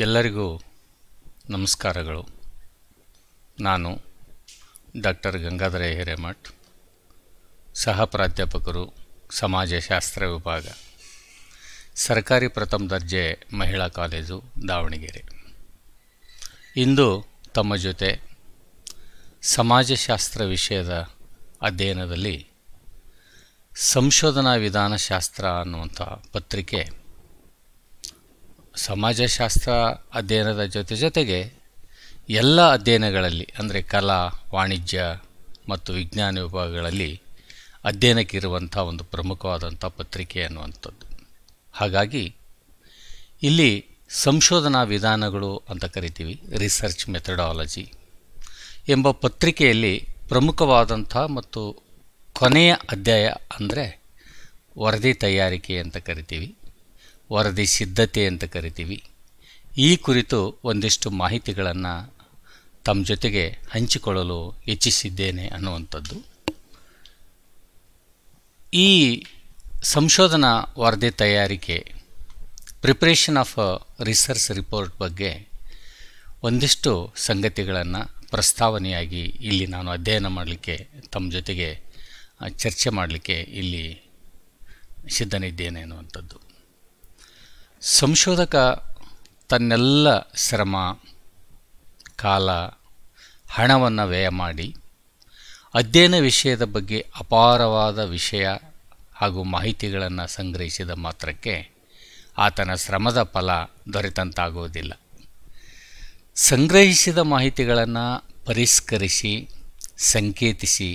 ಎಲ್ಲರಿಗೂ ನಮಸ್ಕಾರಗಳು. ನಾನು ಡಾಕ್ಟರ್ ಗಂಗಾಧರ ಹಿರೇಮಠ್, ಸಹ ಪ್ರಾಧ್ಯಾಪಕರು, ಸಮಾಜಶಾಸ್ತ್ರ ವಿಭಾಗ, ಸರ್ಕಾರಿ ಪ್ರಥಮ ದರ್ಜೆ ಮಹಿಳಾ ಕಾಲೇಜು, ದಾವಣಗೆರೆ. ಇಂದು ತಮ್ಮ ಜೊತೆ ಸಮಾಜಶಾಸ್ತ್ರ ವಿಷಯದ ಅಧ್ಯಯನದಲ್ಲಿ ಸಂಶೋಧನಾ ವಿಧಾನಶಾಸ್ತ್ರ ಅನ್ನುವಂಥ ಪತ್ರಿಕೆ ಸಮಾಜಶಾಸ್ತ್ರ ಅಧ್ಯಯನದ ಜೊತೆಗೆ ಎಲ್ಲ ಅಧ್ಯಯನಗಳಲ್ಲಿ ಅಂದರೆ ಕಲಾ, ವಾಣಿಜ್ಯ ಮತ್ತು ವಿಜ್ಞಾನ ವಿಭಾಗಗಳಲ್ಲಿ ಅಧ್ಯಯನಕ್ಕಿರುವಂಥ ಒಂದು ಪ್ರಮುಖವಾದಂಥ ಪತ್ರಿಕೆ ಅನ್ನುವಂಥದ್ದು. ಹಾಗಾಗಿ ಇಲ್ಲಿ ಸಂಶೋಧನಾ ವಿಧಾನಗಳು ಅಂತ ಕರಿತೀವಿ, ರಿಸರ್ಚ್ ಮೆಥಡಾಲಜಿ ಎಂಬ ಪತ್ರಿಕೆಯಲ್ಲಿ ಪ್ರಮುಖವಾದಂಥ ಮತ್ತು ಕೊನೆಯ ಅಧ್ಯಾಯ ಅಂದರೆ ವರದಿ ತಯಾರಿಕೆ ಅಂತ ಕರಿತೀವಿ, ವರದಿ ಸಿದ್ಧತೆ ಅಂತ ಕರಿತೀವಿ. ಈ ಕುರಿತು ಒಂದಿಷ್ಟು ಮಾಹಿತಿಗಳನ್ನು ತಮ್ಮ ಜೊತೆಗೆ ಹಂಚಿಕೊಳ್ಳಲು ಇಚ್ಛಿಸಿದ್ದೇನೆ ಅನ್ನುವಂಥದ್ದು. ಈ ಸಂಶೋಧನಾ ವರದಿ ತಯಾರಿಕೆ, ಪ್ರಿಪ್ರೇಷನ್ ಆಫ್ ರಿಸರ್ಚ್ ರಿಪೋರ್ಟ್ ಬಗ್ಗೆ ಒಂದಿಷ್ಟು ಸಂಗತಿಗಳನ್ನು ಪ್ರಸ್ತಾವನೆಯಾಗಿ ಇಲ್ಲಿ ನಾನು ಅಧ್ಯಯನ ಮಾಡಲಿಕ್ಕೆ, ತಮ್ಮ ಜೊತೆಗೆ ಚರ್ಚೆ ಮಾಡಲಿಕ್ಕೆ ಇಲ್ಲಿ ಸಿದ್ಧನಿದ್ದೇನೆ ಅನ್ನುವಂಥದ್ದು. ಸಂಶೋಧಕ ತನ್ನೆಲ್ಲ ಶ್ರಮ, ಕಾಲ, ಹಣವನ್ನು ವ್ಯಯ ಮಾಡಿ ಅಧ್ಯಯನ ವಿಷಯದ ಬಗ್ಗೆ ಅಪಾರವಾದ ವಿಷಯ ಹಾಗೂ ಮಾಹಿತಿಗಳನ್ನು ಸಂಗ್ರಹಿಸಿದ ಮಾತ್ರಕ್ಕೆ ಆತನ ಶ್ರಮದ ಫಲ ದೊರೆತಂತಾಗುವುದಿಲ್ಲ. ಸಂಗ್ರಹಿಸಿದ ಮಾಹಿತಿಗಳನ್ನು ಪರಿಷ್ಕರಿಸಿ, ಸಂಕೇತಿಸಿ,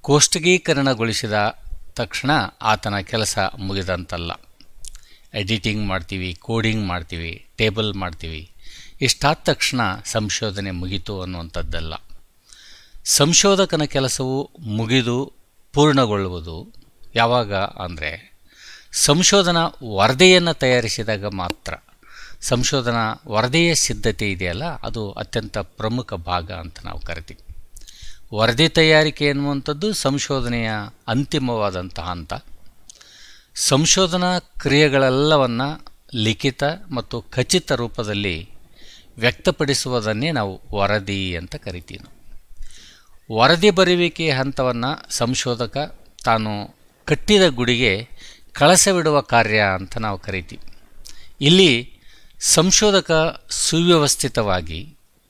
ಕೋಷ್ಟಕೀಕರಣಗೊಳಿಸಿದ ತಕ್ಷಣ ಆತನ ಕೆಲಸ ಮುಗಿದಂತಲ್ಲ. ಎಡಿಟಿಂಗ್ ಮಾಡ್ತೀವಿ, ಕೋಡಿಂಗ್ ಮಾಡ್ತೀವಿ, ಟೇಬಲ್ ಮಾಡ್ತೀವಿ, ಇಷ್ಟಾದ ತಕ್ಷಣ ಸಂಶೋಧನೆ ಮುಗಿತು ಅನ್ನುವಂಥದ್ದಲ್ಲ. ಸಂಶೋಧಕನ ಕೆಲಸವು ಮುಗಿದು ಪೂರ್ಣಗೊಳ್ಳುವುದು ಯಾವಾಗ ಅಂದರೆ ಸಂಶೋಧನಾ ವರದಿಯನ್ನು ತಯಾರಿಸಿದಾಗ ಮಾತ್ರ. ಸಂಶೋಧನಾ ವರದಿಯ ಸಿದ್ಧತೆ ಇದೆಯಲ್ಲ, ಅದು ಅತ್ಯಂತ ಪ್ರಮುಖ ಭಾಗ ಅಂತ ನಾವು ಕರಿತೀವಿ. ವರದಿ ತಯಾರಿಕೆ ಎನ್ನುವಂಥದ್ದು ಸಂಶೋಧನೆಯ ಅಂತಿಮವಾದಂಥ ಹಂತ. ಸಂಶೋಧನಾ ಕ್ರಿಯೆಗಳೆಲ್ಲವನ್ನು ಲಿಖಿತ ಮತ್ತು ಖಚಿತ ರೂಪದಲ್ಲಿ ವ್ಯಕ್ತಪಡಿಸುವುದನ್ನೇ ನಾವು ವರದಿ ಅಂತ ಕರಿತೀವಿ. ವರದಿ ಬರೆಯುವಿಕೆಯ ಹಂತವನ್ನು ಸಂಶೋಧಕ ತಾನು ಕಟ್ಟಿದ ಗುಡಿಗೆ ಕಳಸವಿಡುವ ಕಾರ್ಯ ಅಂತ ನಾವು ಕರಿತೀವಿ. ಇಲ್ಲಿ ಸಂಶೋಧಕ ಸುವ್ಯವಸ್ಥಿತವಾಗಿ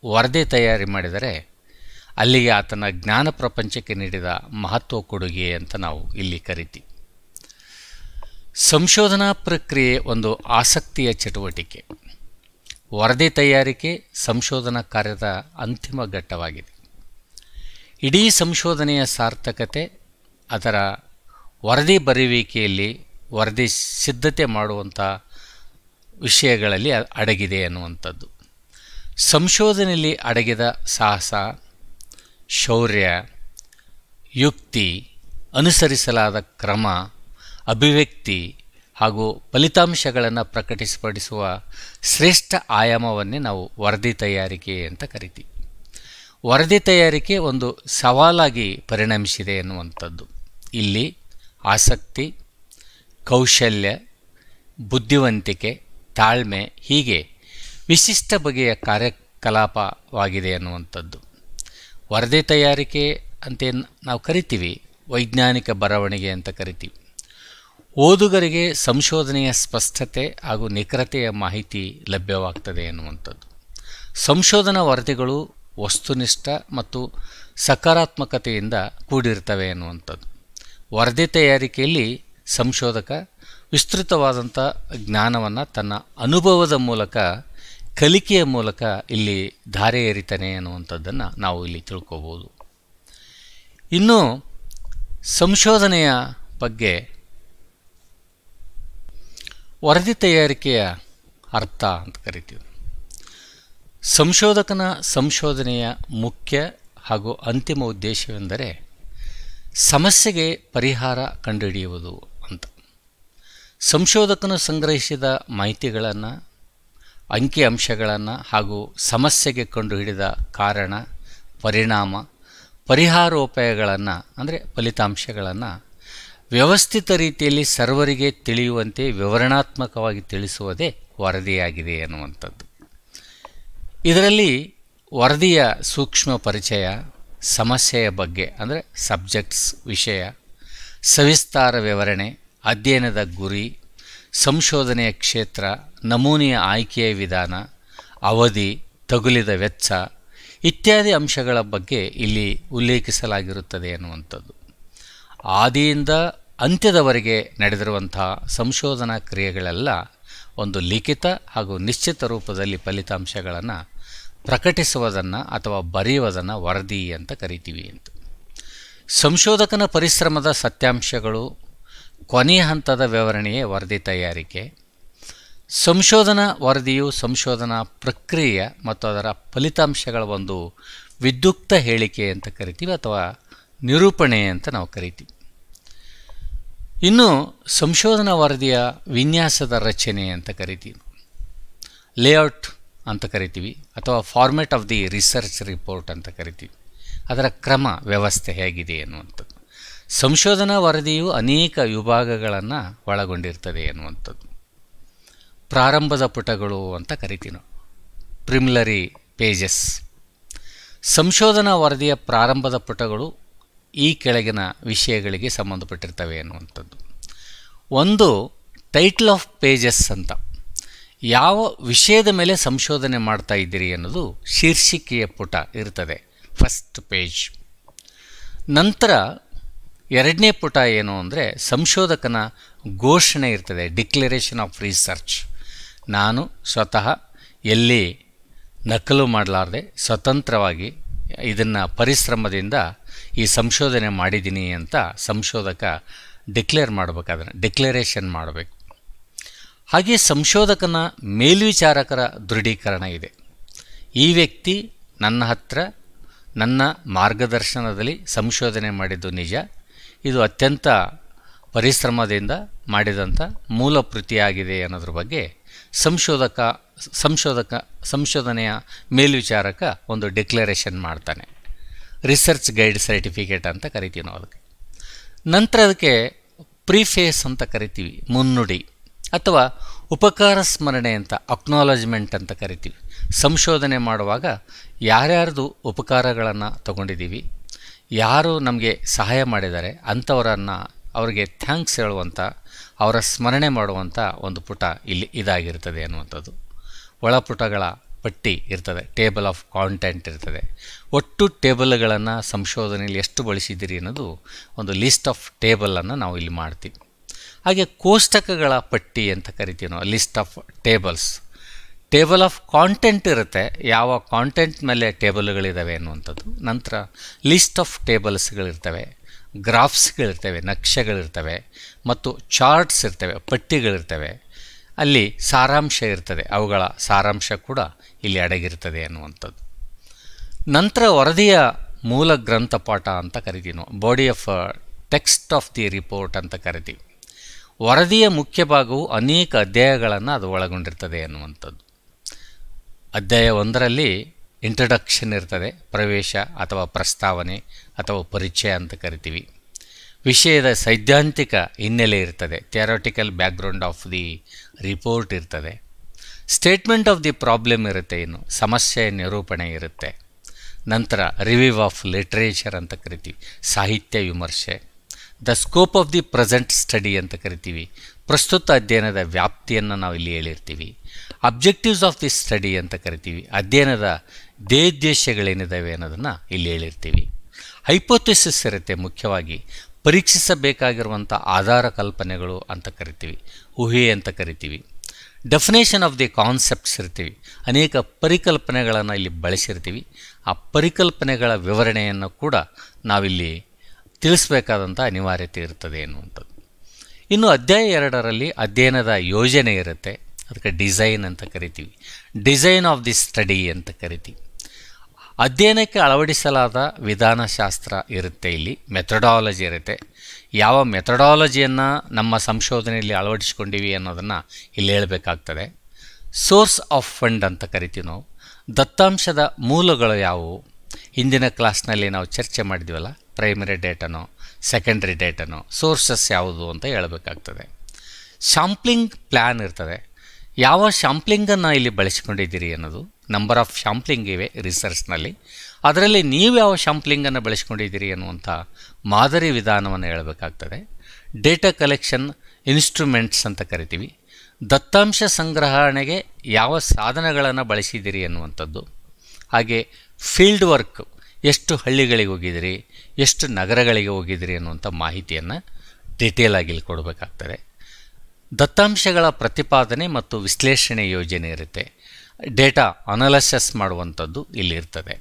ವರದಿ ತಯಾರಿ ಮಾಡಿದರೆ ಅಲ್ಲಿಗೆ ಆತನ ಜ್ಞಾನ ಪ್ರಪಂಚಕ್ಕೆ ನೀಡಿದ ಮಹತ್ವ ಕೊಡುಗೆ ಅಂತ ನಾವು ಇಲ್ಲಿ ಕರಿತೀವಿ. ಸಂಶೋಧನಾ ಪ್ರಕ್ರಿಯೆ ಒಂದು ಆಸಕ್ತಿಯ ಚಟುವಟಿಕೆ. ವರದಿ ತಯಾರಿಕೆ ಸಂಶೋಧನಾ ಕಾರ್ಯದ ಅಂತಿಮ ಘಟ್ಟವಾಗಿದೆ. ಇಡೀ ಸಂಶೋಧನೆಯ ಸಾರ್ಥಕತೆ ಅದರ ವರದಿ ಬರೆಯುವಿಕೆಯಲ್ಲಿ, ವರದಿ ಸಿದ್ಧತೆ ಮಾಡುವಂಥ ವಿಷಯಗಳಲ್ಲಿ ಅಡಗಿದೆ ಅನ್ನುವಂಥದ್ದು. ಸಂಶೋಧನೆಯಲ್ಲಿ ಅಡಗಿದ ಸಾಹಸ, ಶೌರ್ಯ, ಯುಕ್ತಿ, ಅನುಸರಿಸಲಾದ ಕ್ರಮ, ಅಭಿವ್ಯಕ್ತಿ ಹಾಗೂ ಫಲಿತಾಂಶಗಳನ್ನು ಪ್ರಕಟಿಸಪಡಿಸುವ ಶ್ರೇಷ್ಠ ಆಯಾಮವನ್ನೇ ನಾವು ವರದಿ ತಯಾರಿಕೆ ಅಂತ ಕರಿತೀವಿ. ವರದಿ ತಯಾರಿಕೆ ಒಂದು ಸವಾಲಾಗಿ ಪರಿಣಮಿಸಿದೆ ಎನ್ನುವಂಥದ್ದು. ಇಲ್ಲಿ ಆಸಕ್ತಿ, ಕೌಶಲ್ಯ, ಬುದ್ಧಿವಂತಿಕೆ, ತಾಳ್ಮೆ ಹೀಗೆ ವಿಶಿಷ್ಟ ಬಗೆಯ ಕಾರ್ಯಕಲಾಪವಾಗಿದೆ ಅನ್ನುವಂಥದ್ದು. ವರದಿ ತಯಾರಿಕೆ ಅಂತ ನಾವು ಕರಿತೀವಿ, ವೈಜ್ಞಾನಿಕ ಬರವಣಿಗೆ ಅಂತ ಕರಿತೀವಿ. ಓದುಗರಿಗೆ ಸಂಶೋಧನೆಯ ಸ್ಪಷ್ಟತೆ ಹಾಗೂ ನಿಖರತೆಯ ಮಾಹಿತಿ ಲಭ್ಯವಾಗ್ತದೆ ಎನ್ನುವಂಥದ್ದು. ಸಂಶೋಧನಾ ವರದಿಗಳು ವಸ್ತುನಿಷ್ಠ ಮತ್ತು ಸಕಾರಾತ್ಮಕತೆಯಿಂದ ಕೂಡಿರ್ತವೆ ಎನ್ನುವಂಥದ್ದು. ವರದಿ ತಯಾರಿಕೆಯಲ್ಲಿ ಸಂಶೋಧಕ ವಿಸ್ತೃತವಾದಂಥ ಜ್ಞಾನವನ್ನು ತನ್ನ ಅನುಭವದ ಮೂಲಕ, ಕಲಿಕೆಯ ಮೂಲಕ ಇಲ್ಲಿ ಧಾರೆ ಎರಿತಾನೆ ಅನ್ನುವಂಥದ್ದನ್ನು ನಾವು ಇಲ್ಲಿ ತಿಳ್ಕೋಬೋದು. ಇನ್ನು ಸಂಶೋಧನೆಯ ಬಗ್ಗೆ ವರದಿ ತಯಾರಿಕೆಯ ಅರ್ಥ ಅಂತ ಕರಿತೀವಿ. ಸಂಶೋಧಕನ ಸಂಶೋಧನೆಯ ಮುಖ್ಯ ಹಾಗೂ ಅಂತಿಮ ಉದ್ದೇಶವೆಂದರೆ ಸಮಸ್ಯೆಗೆ ಪರಿಹಾರ ಕಂಡುಹಿಡಿಯುವುದು ಅಂತ. ಸಂಶೋಧಕನು ಸಂಗ್ರಹಿಸಿದ ಮಾಹಿತಿಗಳನ್ನು, ಅಂಕಿಅಂಶಗಳನ್ನು ಹಾಗೂ ಸಮಸ್ಯೆಗೆ ಕಂಡುಹಿಡಿದ ಕಾರಣ, ಪರಿಣಾಮ, ಪರಿಹಾರೋಪಾಯಗಳನ್ನು ಅಂದರೆ ಫಲಿತಾಂಶಗಳನ್ನು ವ್ಯವಸ್ಥಿತ ರೀತಿಯಲ್ಲಿ ಸರ್ವರಿಗೆ ತಿಳಿಯುವಂತೆ ವಿವರಣಾತ್ಮಕವಾಗಿ ತಿಳಿಸುವುದೇ ವರದಿಯಾಗಿದೆ ಎನ್ನುವಂಥದ್ದು. ಇದರಲ್ಲಿ ವರದಿಯ ಸೂಕ್ಷ್ಮ ಪರಿಚಯ, ಸಮಸ್ಯೆಯ ಬಗ್ಗೆ ಅಂದರೆ ಸಬ್ಜೆಕ್ಟ್ಸ್ ವಿಷಯ, ಸವಿಸ್ತಾರ ವಿವರಣೆ, ಅಧ್ಯಯನದ ಗುರಿ, ಸಂಶೋಧನೆಯ ಕ್ಷೇತ್ರ, ನಮೂನೆಯ ಆಯ್ಕೆಯ ವಿಧಾನ, ಅವಧಿ, ತಗುಲಿದ ವೆಚ್ಚ ಇತ್ಯಾದಿ ಅಂಶಗಳ ಬಗ್ಗೆ ಇಲ್ಲಿ ಉಲ್ಲೇಖಿಸಲಾಗಿರುತ್ತದೆ ಎನ್ನುವಂಥದ್ದು. ಆದಿಯಿಂದ ಅಂತ್ಯದವರೆಗೆ ನಡೆದಿರುವಂತಹ ಸಂಶೋಧನಾ ಕ್ರಿಯೆಗಳೆಲ್ಲ ಒಂದು ಲಿಖಿತ ಹಾಗೂ ನಿಶ್ಚಿತ ರೂಪದಲ್ಲಿ ಫಲಿತಾಂಶಗಳನ್ನು ಪ್ರಕಟಿಸುವುದನ್ನು ಅಥವಾ ಬರೆಯುವುದನ್ನು ವರದಿ ಅಂತ ಕರಿತೀವಿ ಅಂತ. ಸಂಶೋಧಕನ ಪರಿಶ್ರಮದ ಸತ್ಯಾಂಶಗಳು, ಕೊನೆಯ ಹಂತದ ವಿವರಣೆಯೇ ವರದಿ ತಯಾರಿಕೆ. ಸಂಶೋಧನಾ ವರದಿಯು ಸಂಶೋಧನಾ ಪ್ರಕ್ರಿಯೆ ಮತ್ತು ಅದರ ಫಲಿತಾಂಶಗಳ ಒಂದು ವಿದ್ಯುಕ್ತ ಹೇಳಿಕೆ ಅಂತ ಕರಿತೀವಿ ಅಥವಾ ನಿರೂಪಣೆ ಅಂತ ನಾವು ಕರಿತೀವಿ. ಇನ್ನು ಸಂಶೋಧನಾ ವರದಿಯ ವಿನ್ಯಾಸದ ರಚನೆ ಅಂತ ಕರಿತೀವಿ, ಲೇಔಟ್ ಅಂತ ಕರಿತೀವಿ ಅಥವಾ format of the research report ಅಂತ ಕರಿತೀವಿ. ಅದರ ಕ್ರಮ ವ್ಯವಸ್ಥೆ ಹೇಗಿದೆ ಎನ್ನುವಂಥದ್ದು. ಸಂಶೋಧನಾ ವರದಿಯು ಅನೇಕ ವಿಭಾಗಗಳನ್ನು ಒಳಗೊಂಡಿರ್ತದೆ ಎನ್ನುವಂಥದ್ದು. ಪ್ರಾರಂಭದ ಪುಟಗಳು ಅಂತ ಕರಿತೀವಿ ನಾವು, ಪ್ರಿಮಿಲರಿ ಪೇಜಸ್. ಸಂಶೋಧನಾ ವರದಿಯ ಪ್ರಾರಂಭದ ಪುಟಗಳು ಈ ಕೆಳಗಿನ ವಿಷಯಗಳಿಗೆ ಸಂಬಂಧಪಟ್ಟಿರ್ತವೆ ಎನ್ನುವಂಥದ್ದು. ಒಂದು ಟೈಟಲ್ ಆಫ್ ಪೇಜಸ್ ಅಂತ, ಯಾವ ವಿಷಯದ ಮೇಲೆ ಸಂಶೋಧನೆ ಮಾಡ್ತಾ ಇದ್ದೀರಿ ಅನ್ನೋದು ಶೀರ್ಷಿಕೆಯ ಪುಟ ಇರ್ತದೆ, ಫಸ್ಟ್ ಪೇಜ್. ನಂತರ ಎರಡನೇ ಪುಟ ಏನು ಅಂದರೆ ಸಂಶೋಧಕನ ಘೋಷಣೆ ಇರ್ತದೆ, ಡಿಕ್ಲರೇಷನ್ ಆಫ್ ರಿಸರ್ಚ್. ನಾನು ಸ್ವತಃ ಎಲ್ಲಿ ನಕಲು ಮಾಡಲಾರ್ದೆ ಸ್ವತಂತ್ರವಾಗಿ ಇದನ್ನು ಪರಿಶ್ರಮದಿಂದ ಈ ಸಂಶೋಧನೆ ಮಾಡಿದ್ದೀನಿ ಅಂತ ಸಂಶೋಧಕ ಡಿಕ್ಲೇರ್ ಮಾಡಬೇಕಾದ್ರೆ ಡಿಕ್ಲರೇಷನ್ ಮಾಡಬೇಕು. ಹಾಗೆ ಸಂಶೋಧಕನ ಮೇಲ್ವಿಚಾರಕರ ದೃಢೀಕರಣ ಇದೆ. ಈ ವ್ಯಕ್ತಿ ನನ್ನ ಹತ್ರ ನನ್ನ ಮಾರ್ಗದರ್ಶನದಲ್ಲಿ ಸಂಶೋಧನೆ ಮಾಡಿದ್ದು ನಿಜ, ಇದು ಅತ್ಯಂತ ಪರಿಶ್ರಮದಿಂದ ಮಾಡಿದಂಥ ಮೂಲ ಕೃತಿಯಾಗಿದೆ ಅನ್ನೋದ್ರ ಬಗ್ಗೆ ಸಂಶೋಧನೆಯ ಮೇಲ್ವಿಚಾರಕ ಒಂದು ಡಿಕ್ಲರೇಷನ್ ಮಾಡ್ತಾನೆ. ರಿಸರ್ಚ್ ಗೈಡ್ ಸರ್ಟಿಫಿಕೇಟ್ ಅಂತ ಕರಿತೀವಿ ನಾವು ಅದಕ್ಕೆ. ನಂತರ ಅದಕ್ಕೆ ಪ್ರಿಫೇಸ್ ಅಂತ ಕರಿತೀವಿ, ಮುನ್ನುಡಿ ಅಥವಾ ಉಪಕಾರ ಸ್ಮರಣೆ ಅಂತ, ಅಕ್ನಾಲಜ್ಮೆಂಟ್ ಅಂತ ಕರಿತೀವಿ. ಸಂಶೋಧನೆ ಮಾಡುವಾಗ ಯಾರ್ಯಾರ್ದು ಉಪಕಾರಗಳನ್ನು ತಗೊಂಡಿದ್ದೀವಿ, ಯಾರು ನಮಗೆ ಸಹಾಯ ಮಾಡಿದ್ದಾರೆ ಅಂಥವರನ್ನು ಅವರಿಗೆ ಥ್ಯಾಂಕ್ಸ್ ಹೇಳುವಂಥ, ಅವರ ಸ್ಮರಣೆ ಮಾಡುವಂಥ ಒಂದು ಪುಟ ಇಲ್ಲಿ ಇದಾಗಿರ್ತದೆ ಅನ್ನುವಂಥದ್ದು. ಒಳಪುಟಗಳ ಪಟ್ಟಿ ಇರ್ತದೆ, ಟೇಬಲ್ ಆಫ್ ಕಾಂಟೆಂಟ್ ಇರ್ತದೆ. ಒಟ್ಟು ಟೇಬಲ್ಗಳನ್ನು ಸಂಶೋಧನೆಯಲ್ಲಿ ಎಷ್ಟು ಬಳಸಿದ್ದೀರಿ ಅನ್ನೋದು ಒಂದು ಲಿಸ್ಟ್ ಆಫ್ ಟೇಬಲನ್ನು ನಾವು ಇಲ್ಲಿ ಮಾಡ್ತೀವಿ. ಹಾಗೆ ಕೋಷ್ಟಕಗಳ ಪಟ್ಟಿ ಅಂತ ಕರಿತೀವಿ ನಾವು, list of tables. Table of content ಇರುತ್ತೆ, ಯಾವ ಕಾಂಟೆಂಟ್ ಮೇಲೆ ಟೇಬಲ್ಗಳಿದ್ದಾವೆ ಅನ್ನುವಂಥದ್ದು. ನಂತರ ಲಿಸ್ಟ್ ಆಫ್ ಟೇಬಲ್ಸ್ಗಳಿರ್ತವೆ, ಗ್ರಾಫ್ಸ್ಗಳಿರ್ತವೆ, ನಕ್ಷೆಗಳಿರ್ತವೆ ಮತ್ತು ಚಾರ್ಟ್ಸ್ ಇರ್ತವೆ, ಪಟ್ಟಿಗಳಿರ್ತವೆ. ಅಲ್ಲಿ ಸಾರಾಂಶ ಇರ್ತದೆ, ಅವುಗಳ ಸಾರಾಂಶ ಕೂಡ ಇಲ್ಲಿ ಅಡಗಿರ್ತದೆ ಅನ್ನುವಂಥದ್ದು. ನಂತರ ವರದಿಯ ಮೂಲ ಗ್ರಂಥಪಾಠ ಅಂತ ಕರಿತೀವಿ ನಾವು, body of text of the report ಅಂತ ಕರಿತೀವಿ. ವರದಿಯ ಮುಖ್ಯ ಭಾಗವು ಅನೇಕ ಅಧ್ಯಾಯಗಳನ್ನು ಅದು ಒಳಗೊಂಡಿರ್ತದೆ ಅನ್ನುವಂಥದ್ದು. ಅಧ್ಯಾಯ 1ರಲ್ಲಿ ಇಂಟ್ರಡಕ್ಷನ್ ಇರ್ತದೆ, ಪ್ರವೇಶ ಅಥವಾ ಪ್ರಸ್ತಾವನೆ ಅಥವಾ ಪರಿಚಯ ಅಂತ ಕರಿತೀವಿ. ವಿಷಯದ ಸೈದ್ಧಾಂತಿಕ ಹಿನ್ನೆಲೆ ಇರ್ತದೆ, theoretical background of the report ಇರ್ತದೆ. ಸ್ಟೇಟ್ಮೆಂಟ್ ಆಫ್ ದಿ ಪ್ರಾಬ್ಲಮ್ ಇರುತ್ತೆ, ಇನ್ನು ಸಮಸ್ಯೆಯ ನಿರೂಪಣೆ ಇರುತ್ತೆ. ನಂತರ ರಿವ್ಯೂ ಆಫ್ ಲಿಟ್ರೇಚರ್ ಅಂತ ಕರಿತೀವಿ, ಸಾಹಿತ್ಯ ವಿಮರ್ಶೆ. The scope of the present study ಅಂತ ಕರಿತೀವಿ, ಪ್ರಸ್ತುತ ಅಧ್ಯಯನದ ವ್ಯಾಪ್ತಿಯನ್ನು ನಾವು ಇಲ್ಲಿ ಹೇಳಿರ್ತೀವಿ. ಅಬ್ಜೆಕ್ಟಿವ್ಸ್ ಆಫ್ ದಿ ಸ್ಟಡಿ ಅಂತ ಕರಿತೀವಿ, ಅಧ್ಯಯನದ ಧ್ಯೇಯೋದ್ದೇಶಗಳೇನಿದ್ದಾವೆ ಅನ್ನೋದನ್ನು ಇಲ್ಲಿ ಹೇಳಿರ್ತೀವಿ. ಹೈಪೋಥೆಸಿಸ್ ಇರುತ್ತೆ, ಮುಖ್ಯವಾಗಿ ಪರೀಕ್ಷಿಸಬೇಕಾಗಿರುವಂಥ ಆಧಾರ ಕಲ್ಪನೆಗಳು ಅಂತ ಕರಿತೀವಿ, ಊಹೆ ಅಂತ ಕರಿತೀವಿ. ಡೆಫಿನೇಷನ್ ಆಫ್ ದಿ ಕಾನ್ಸೆಪ್ಟ್ಸ್ ಇರ್ತೀವಿ, ಅನೇಕ ಪರಿಕಲ್ಪನೆಗಳನ್ನು ಇಲ್ಲಿ ಬಳಸಿರ್ತೀವಿ. ಆ ಪರಿಕಲ್ಪನೆಗಳ ವಿವರಣೆಯನ್ನು ಕೂಡ ನಾವಿಲ್ಲಿ ತಿಳಿಸಬೇಕಾದಂಥ ಅನಿವಾರ್ಯತೆ ಇರ್ತದೆ ಎನ್ನುವಂಥದ್ದು. ಇನ್ನು ಅಧ್ಯಾಯ 2ರಲ್ಲಿ ಅಧ್ಯಯನದ ಯೋಜನೆ ಇರುತ್ತೆ, ಅದಕ್ಕೆ ಡಿಸೈನ್ ಅಂತ ಕರಿತೀವಿ, ಡಿಸೈನ್ ಆಫ್ ದಿ ಸ್ಟಡಿ ಅಂತ ಕರಿತೀವಿ. ಅಧ್ಯಯನಕ್ಕೆ ಅಳವಡಿಸಲಾದ ವಿಧಾನಶಾಸ್ತ್ರ ಇರುತ್ತೆ, ಇಲ್ಲಿ ಮೆಥಡಾಲಜಿ ಇರುತ್ತೆ. ಯಾವ ಮೆಥಡಾಲಜಿಯನ್ನು ನಮ್ಮ ಸಂಶೋಧನೆಯಲ್ಲಿ ಅಳವಡಿಸ್ಕೊಂಡಿವಿ ಅನ್ನೋದನ್ನು ಇಲ್ಲಿ ಹೇಳಬೇಕಾಗ್ತದೆ. ಸೋರ್ಸ್ ಆಫ್ ಫಂಡ್ ಅಂತ ಕರಿತೀವಿ ನಾವು, ದತ್ತಾಂಶದ ಮೂಲಗಳು ಯಾವುವು. ಹಿಂದಿನ ಕ್ಲಾಸ್ನಲ್ಲಿ ನಾವು ಚರ್ಚೆ ಮಾಡಿದ್ವಲ್ಲ, ಪ್ರೈಮರಿ ಡೇಟನೋ ಸೆಕೆಂಡ್ರಿ ಡೇಟನೋ, ಸೋರ್ಸಸ್ ಯಾವುದು ಅಂತ ಹೇಳಬೇಕಾಗ್ತದೆ. ಶಾಂಪ್ಲಿಂಗ್ ಪ್ಲ್ಯಾನ್ ಇರ್ತದೆ, ಯಾವ ಶಾಂಪ್ಲಿಂಗನ್ನು ಇಲ್ಲಿ ಬಳಸಿಕೊಂಡಿದ್ದೀರಿ ಅನ್ನೋದು. ನಂಬರ್ ಆಫ್ ಶಾಂಪ್ಲಿಂಗ್ ಇವೆ ರಿಸರ್ಚ್ನಲ್ಲಿ, ಅದರಲ್ಲಿ ನೀವು ಯಾವ ಶಾಂಪ್ಲಿಂಗನ್ನು ಬಳಸ್ಕೊಂಡಿದ್ದೀರಿ ಅನ್ನುವಂಥ ಮಾದರಿ ವಿಧಾನವನ್ನು ಹೇಳಬೇಕಾಗ್ತದೆ. ಡೇಟಾ ಕಲೆಕ್ಷನ್ ಇನ್ಸ್ಟ್ರೂಮೆಂಟ್ಸ್ ಅಂತ ಕರಿತೀವಿ. ದತ್ತಾಂಶ ಸಂಗ್ರಹಣೆಗೆ ಯಾವ ಸಾಧನಗಳನ್ನು ಬಳಸಿದ್ದೀರಿ ಅನ್ನುವಂಥದ್ದು. ಹಾಗೆ ಫೀಲ್ಡ್ ವರ್ಕ್, ಎಷ್ಟು ಹಳ್ಳಿಗಳಿಗೆ ಹೋಗಿದ್ದೀರಿ, ಎಷ್ಟು ನಗರಗಳಿಗೆ ಹೋಗಿದ್ದೀರಿ ಅನ್ನುವಂಥ ಮಾಹಿತಿಯನ್ನು ಡಿಟೇಲಾಗಿ ಇಲ್ಲಿ ಕೊಡಬೇಕಾಗ್ತದೆ. ದತ್ತಾಂಶಗಳ ಪ್ರತಿಪಾದನೆ ಮತ್ತು ವಿಶ್ಲೇಷಣೆ ಯೋಜನೆ ಇರುತ್ತೆ. ಡೇಟಾ ಅನಾಲಿಸಿಸ್ ಮಾಡುವಂಥದ್ದು ಇಲ್ಲಿರ್ತದೆ.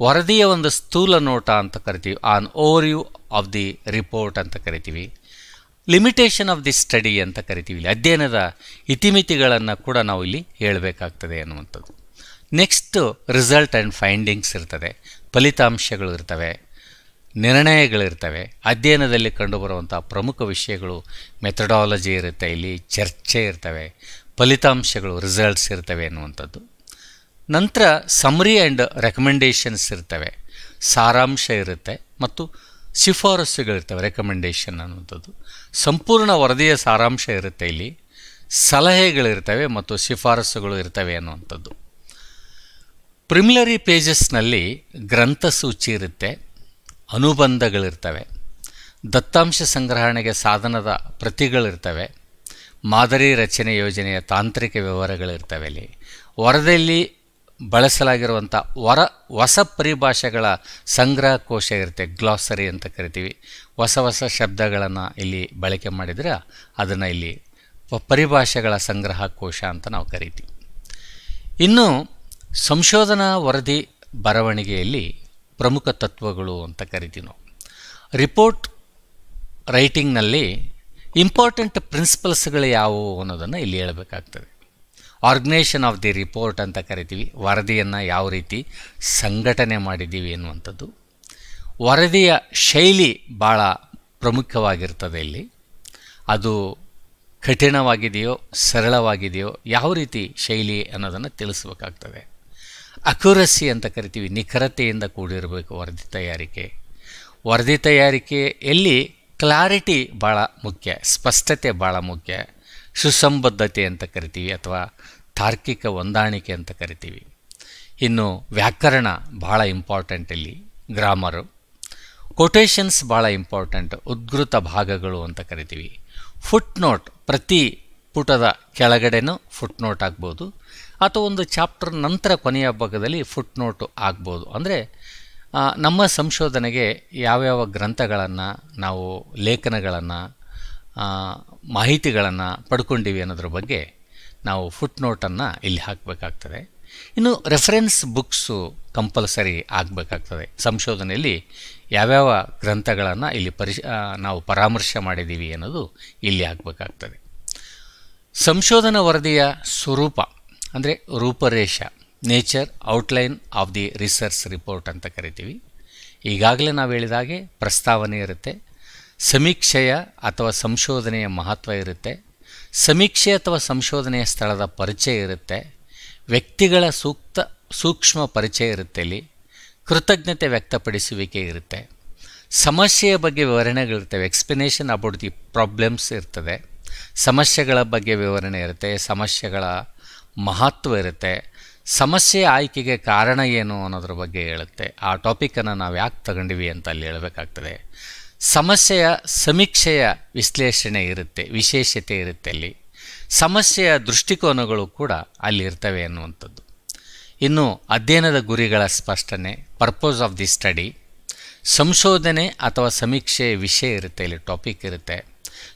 ವರದಿಯ ಒಂದು ಸ್ಥೂಲ ನೋಟ ಅಂತ ಕರಿತೀವಿ, on overview of the report ಅಂತ ಕರಿತೀವಿ. ಲಿಮಿಟೇಷನ್ ಆಫ್ ದಿ ಸ್ಟಡಿ ಅಂತ ಕರಿತೀವಿ. ಅಧ್ಯಯನದ ಇತಿಮಿತಿಗಳನ್ನು ಕೂಡ ನಾವು ಇಲ್ಲಿ ಹೇಳಬೇಕಾಗ್ತದೆ ಅನ್ನುವಂಥದ್ದು. ನೆಕ್ಸ್ಟು ರಿಸಲ್ಟ್ ಆ್ಯಂಡ್ ಫೈಂಡಿಂಗ್ಸ್ ಇರ್ತದೆ, ಫಲಿತಾಂಶಗಳು ಇರ್ತವೆ, ನಿರ್ಣಯಗಳಿರ್ತವೆ, ಅಧ್ಯಯನದಲ್ಲಿ ಕಂಡುಬರುವಂಥ ಪ್ರಮುಖ ವಿಷಯಗಳು, ಮೆಥಡಾಲಜಿ ಇರುತ್ತೆ, ಇಲ್ಲಿ ಚರ್ಚೆ ಇರ್ತವೆ, ಫಲಿತಾಂಶಗಳು ರಿಸಲ್ಟ್ಸ್ ಇರ್ತವೆ ಅನ್ನುವಂಥದ್ದು. ನಂತರ ಸಮ್ಮರಿ ಆ್ಯಂಡ್ ರೆಕಮೆಂಡೇಷನ್ಸ್ ಇರ್ತವೆ, ಸಾರಾಂಶ ಇರುತ್ತೆ ಮತ್ತು ಶಿಫಾರಸುಗಳಿರ್ತವೆ, ರೆಕಮೆಂಡೇಷನ್ ಅನ್ನುವಂಥದ್ದು. ಸಂಪೂರ್ಣ ವರದಿಯ ಸಾರಾಂಶ ಇರುತ್ತೆ, ಇಲ್ಲಿ ಸಲಹೆಗಳಿರ್ತವೆ ಮತ್ತು ಶಿಫಾರಸುಗಳು ಇರ್ತವೆ ಅನ್ನುವಂಥದ್ದು. ಪ್ರಿಮಿಲರಿ ಪೇಜಸ್ನಲ್ಲಿ ಗ್ರಂಥಸೂಚಿ ಇರುತ್ತೆ, ಅನುಬಂಧಗಳಿರ್ತವೆ, ದತ್ತಾಂಶ ಸಂಗ್ರಹಣೆಗೆ ಸಾಧನದ ಪ್ರತಿಗಳಿರ್ತವೆ, ಮಾದರಿ ರಚನೆ ಯೋಜನೆಯ ತಾಂತ್ರಿಕ ವಿವರಗಳಿರ್ತವೆ. ಇಲ್ಲಿ ವರದಿಯಲ್ಲಿ ಬಳಸಲಾಗಿರುವಂಥ ಹೊಸ ಪರಿಭಾಷೆಗಳ ಸಂಗ್ರಹ ಕೋಶ ಇರುತ್ತೆ, ಗ್ಲಾಸರಿ ಅಂತ ಕರಿತೀವಿ. ಹೊಸ ಶಬ್ದಗಳನ್ನು ಇಲ್ಲಿ ಬಳಕೆ ಮಾಡಿದರೆ ಅದನ್ನು ಇಲ್ಲಿ ಪರಿಭಾಷೆಗಳ ಸಂಗ್ರಹ ಕೋಶ ಅಂತ ನಾವು ಕರಿತೀವಿ. ಇನ್ನು ಸಂಶೋಧನಾ ವರದಿ ಬರವಣಿಗೆಯಲ್ಲಿ ಪ್ರಮುಖ ತತ್ವಗಳು ಅಂತ ಕರಿತೀವಿ ನಾವು. ರಿಪೋರ್ಟ್ ರೈಟಿಂಗ್ನಲ್ಲಿ ಇಂಪಾರ್ಟೆಂಟ್ ಪ್ರಿನ್ಸಿಪಲ್ಸ್ಗಳು ಯಾವುವು ಅನ್ನೋದನ್ನು ಇಲ್ಲಿ ಹೇಳಬೇಕಾಗ್ತದೆ. ಆರ್ಗನೈಸೇಷನ್ ಆಫ್ ದಿ ರಿಪೋರ್ಟ್ ಅಂತ ಕರಿತೀವಿ, ವರದಿಯನ್ನು ಯಾವ ರೀತಿ ಸಂಘಟನೆ ಮಾಡಿದ್ದೀವಿ ಎನ್ನುವಂಥದ್ದು. ವರದಿಯ ಶೈಲಿ ಭಾಳ ಪ್ರಮುಖವಾಗಿರ್ತದೆ ಇಲ್ಲಿ. ಅದು ಕಠಿಣವಾಗಿದೆಯೋ ಸರಳವಾಗಿದೆಯೋ ಯಾವ ರೀತಿ ಶೈಲಿ ಅನ್ನೋದನ್ನು ತಿಳಿಸ್ಬೇಕಾಗ್ತದೆ. ಅಕ್ಯುರಸಿ ಅಂತ ಕರಿತೀವಿ, ನಿಖರತೆಯಿಂದ ಕೂಡಿರಬೇಕು ವರದಿ ತಯಾರಿಕೆ. ವರದಿ ತಯಾರಿಕೆಯಲ್ಲಿ ಕ್ಲಾರಿಟಿ ಭಾಳ ಮುಖ್ಯ, ಸ್ಪಷ್ಟತೆ ಭಾಳ ಮುಖ್ಯ. ಸುಸಂಬದ್ಧತೆ ಅಂತ ಕರಿತೀವಿ ಅಥವಾ ತಾರ್ಕಿಕ ಹೊಂದಾಣಿಕೆ ಅಂತ ಕರಿತೀವಿ. ಇನ್ನು ವ್ಯಾಕರಣ ಭಾಳ ಇಂಪಾರ್ಟೆಂಟ್, ಇಲ್ಲಿ ಗ್ರಾಮರು. ಕೊಟೇಷನ್ಸ್ ಭಾಳ ಇಂಪಾರ್ಟೆಂಟ್, ಉದ್ಗೃತ ಭಾಗಗಳು ಅಂತ ಕರಿತೀವಿ. ಫುಟ್ ನೋಟ್, ಪ್ರತಿ ಪುಟದ ಕೆಳಗಡೆನೂ ಫುಟ್ ನೋಟ್ ಆಗ್ಬೋದು ಅಥವಾ ಒಂದು ಚಾಪ್ಟರ್ ನಂತರ ಕೊನೆಯ ಭಾಗದಲ್ಲಿ ಫುಟ್ ನೋಟು ಆಗ್ಬೋದು. ಅಂದರೆ ನಮ್ಮ ಸಂಶೋಧನೆಗೆ ಯಾವ್ಯಾವ ಗ್ರಂಥಗಳನ್ನು ನಾವು ಲೇಖನಗಳನ್ನು ಮಾಹಿತಿಗಳನ್ನು ಪಡ್ಕೊಂಡಿವಿ ಅನ್ನೋದ್ರ ಬಗ್ಗೆ ನಾವು ಫುಟ್ ನೋಟನ್ನು ಇಲ್ಲಿ ಹಾಕಬೇಕಾಗ್ತದೆ. ಇನ್ನು ರೆಫರೆನ್ಸ್ ಬುಕ್ಸು ಕಂಪಲ್ಸರಿ ಆಗಬೇಕಾಗ್ತದೆ. ಸಂಶೋಧನೆಯಲ್ಲಿ ಯಾವ್ಯಾವ ಗ್ರಂಥಗಳನ್ನು ಇಲ್ಲಿ ನಾವು ಪರಾಮರ್ಶೆ ಮಾಡಿದ್ದೀವಿ ಅನ್ನೋದು ಇಲ್ಲಿ ಆಗಬೇಕಾಗ್ತದೆ. ಸಂಶೋಧನಾ ವರದಿಯ ಸ್ವರೂಪ ಅಂದರೆ ರೂಪರೇಷ, nature outline of the research report ಅಂತ ಕರಿತೀವಿ. ಈಗಾಗಲೇ ನಾವು ಹೇಳಿದಾಗೆ ಪ್ರಸ್ತಾವನೆ ಇರುತ್ತೆ, ಸಮೀಕ್ಷೆಯ ಅಥವಾ ಸಂಶೋಧನೆಯ ಮಹತ್ವ ಇರುತ್ತೆ, ಸಮೀಕ್ಷೆ ಅಥವಾ ಸಂಶೋಧನೆಯ ಸ್ಥಳದ ಪರಿಚಯ ಇರುತ್ತೆ, ವ್ಯಕ್ತಿಗಳ ಸೂಕ್ಷ್ಮ ಪರಿಚಯ ಇರುತ್ತೆ, ಇಲ್ಲಿ ಕೃತಜ್ಞತೆ ವ್ಯಕ್ತಪಡಿಸುವಿಕೆ ಇರುತ್ತೆ, ಸಮಸ್ಯೆಯ ಬಗ್ಗೆ ವಿವರಣೆಗಳಿರ್ತವೆ, ಎಕ್ಸ್ಪ್ಲನೇಷನ್ ಅಬೌಟ್ ದಿ ಪ್ರಾಬ್ಲಮ್ಸ್ ಇರ್ತದೆ, ಸಮಸ್ಯೆಗಳ ಬಗ್ಗೆ ವಿವರಣೆ ಇರುತ್ತೆ, ಸಮಸ್ಯೆಗಳ ಮಹತ್ವ ಇರುತ್ತೆ, ಸಮಸ್ಯೆ ಆಯ್ಕೆಗೆ ಕಾರಣ ಏನು ಅನ್ನೋದ್ರ ಬಗ್ಗೆ ಹೇಳುತ್ತೆ, ಆ ಟಾಪಿಕನ್ನು ನಾವು ಯಾಕೆ ತಗೊಂಡಿವಿ ಅಂತ ಅಲ್ಲಿ ಹೇಳಬೇಕಾಗ್ತದೆ. ಸಮಸ್ಯೆಯ ಸಮೀಕ್ಷೆಯ ವಿಶ್ಲೇಷಣೆ ಇರುತ್ತೆ, ವಿಶೇಷತೆ ಇರುತ್ತೆ, ಅಲ್ಲಿ ಸಮಸ್ಯೆಯ ದೃಷ್ಟಿಕೋನಗಳು ಕೂಡ ಅಲ್ಲಿ ಇರ್ತವೆ ಅನ್ನುವಂಥದ್ದು. ಇನ್ನು ಅಧ್ಯಯನದ ಗುರಿಗಳ ಸ್ಪಷ್ಟನೆ, ಪರ್ಪೋಸ್ ಆಫ್ ದಿ ಸ್ಟಡಿ, ಸಂಶೋಧನೆ ಅಥವಾ ಸಮೀಕ್ಷೆಯ ವಿಷಯ ಇರುತ್ತೆ, ಇಲ್ಲಿ ಟಾಪಿಕ್ ಇರುತ್ತೆ,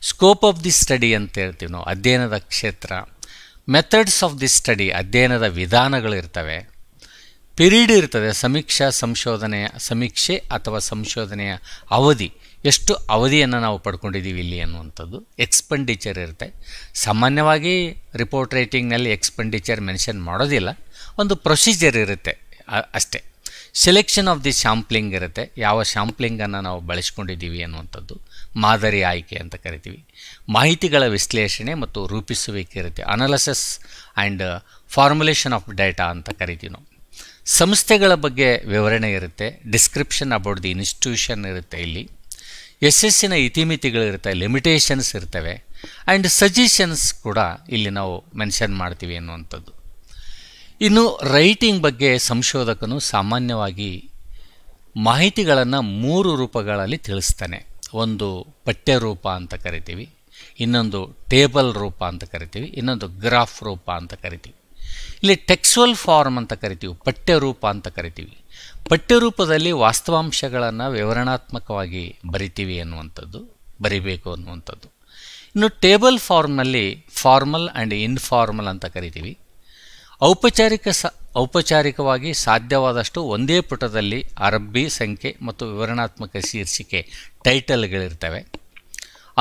ಸ್ಕೋಪ್ ಆಫ್ ದಿ ಸ್ಟಡಿ ಅಂತ ಹೇಳ್ತೀವಿ ನಾವು, ಅಧ್ಯಯನದ ಕ್ಷೇತ್ರ, ಮೆಥಡ್ಸ್ ಆಫ್ ದಿ ಸ್ಟಡಿ, ಅಧ್ಯಯನದ ವಿಧಾನಗಳು ಇರ್ತವೆ, ಪಿರಿಯಡ್ ಇರ್ತದೆ, ಸಮೀಕ್ಷೆ ಅಥವಾ ಸಂಶೋಧನೆಯ ಅವಧಿ, ಎಷ್ಟು ಅವಧಿಯನ್ನು ನಾವು ಪಡ್ಕೊಂಡಿದ್ದೀವಿ ಇಲ್ಲಿ ಅನ್ನುವಂಥದ್ದು, ಎಕ್ಸ್ಪೆಂಡಿಚರ್ ಇರುತ್ತೆ. ಸಾಮಾನ್ಯವಾಗಿ ರಿಪೋರ್ಟ್ ರೈಟಿಂಗ್ನಲ್ಲಿ ಎಕ್ಸ್ಪೆಂಡಿಚರ್ ಮೆನ್ಷನ್ ಮಾಡೋದಿಲ್ಲ, ಒಂದು ಪ್ರೊಸೀಜರ್ ಇರುತ್ತೆ ಅಷ್ಟೇ. ಸೆಲೆಕ್ಷನ್ ಆಫ್ ದಿ ಶಾಂಪ್ಲಿಂಗ್ ಇರುತ್ತೆ, ಯಾವ ಶಾಂಪ್ಲಿಂಗನ್ನು ನಾವು ಬಳಸ್ಕೊಂಡಿದ್ದೀವಿ ಅನ್ನುವಂಥದ್ದು, ಮಾದರಿ ಆಯ್ಕೆ ಅಂತ ಕರಿತೀವಿ. ಮಾಹಿತಿಗಳ ವಿಶ್ಲೇಷಣೆ ಮತ್ತು ರೂಪಿಸುವಿಕೆ ಇರುತ್ತೆ, analysis and formulation of data ಅಂತ ಕರಿತೀವಿ ನಾವು. ಸಂಸ್ಥೆಗಳ ಬಗ್ಗೆ ವಿವರಣೆ ಇರುತ್ತೆ, ಡಿಸ್ಕ್ರಿಪ್ಷನ್ ಅಬೌಟ್ ದಿ ಇನ್ಸ್ಟಿಟ್ಯೂಷನ್ ಇರುತ್ತೆ, ಇಲ್ಲಿ ಯಶಸ್ಸಿನ ಇತಿಮಿತಿಗಳಿರುತ್ತೆ, ಲಿಮಿಟೇಷನ್ಸ್ ಇರ್ತವೆ, ಆ್ಯಂಡ್ ಸಜೆಷನ್ಸ್ ಕೂಡ ಇಲ್ಲಿ ನಾವು ಮೆನ್ಷನ್ ಮಾಡ್ತೀವಿ ಅನ್ನುವಂಥದ್ದು. ಇನ್ನು ರೈಟಿಂಗ್ ಬಗ್ಗೆ ಸಂಶೋಧಕನು ಸಾಮಾನ್ಯವಾಗಿ ಮಾಹಿತಿಗಳನ್ನು 3 ರೂಪಗಳಲ್ಲಿ ತಿಳಿಸ್ತಾನೆ. ಒಂದು ಪಠ್ಯ ರೂಪ ಅಂತ ಕರಿತೀವಿ, ಇನ್ನೊಂದು ಟೇಬಲ್ ರೂಪ ಅಂತ ಕರಿತೀವಿ, ಇನ್ನೊಂದು ಗ್ರಾಫ್ ರೂಪ ಅಂತ ಕರಿತೀವಿ. ಇಲ್ಲಿ ಟೆಕ್ಸ್ಚುವಲ್ ಫಾರ್ಮ್ ಅಂತ ಕರಿತೀವಿ, ಪಠ್ಯರೂಪ ಅಂತ ಕರಿತೀವಿ. ಪಠ್ಯರೂಪದಲ್ಲಿ ವಾಸ್ತವಾಂಶಗಳನ್ನು ವಿವರಣಾತ್ಮಕವಾಗಿ ಬರಿಬೇಕು ಅನ್ನುವಂಥದ್ದು. ಇನ್ನು ಟೇಬಲ್ ಫಾರ್ಮ್ನಲ್ಲಿ ಫಾರ್ಮಲ್ ಆ್ಯಂಡ್ ಇನ್ಫಾರ್ಮಲ್ ಅಂತ ಕರಿತೀವಿ. ಔಪಚಾರಿಕವಾಗಿ ಸಾಧ್ಯವಾದಷ್ಟು ಒಂದೇ ಪುಟದಲ್ಲಿ ಅರಬ್ಬಿ ಸಂಖ್ಯೆ ಮತ್ತು ವಿವರಣಾತ್ಮಕ ಶೀರ್ಷಿಕೆ ಟೈಟಲ್ಗಳಿರ್ತವೆ.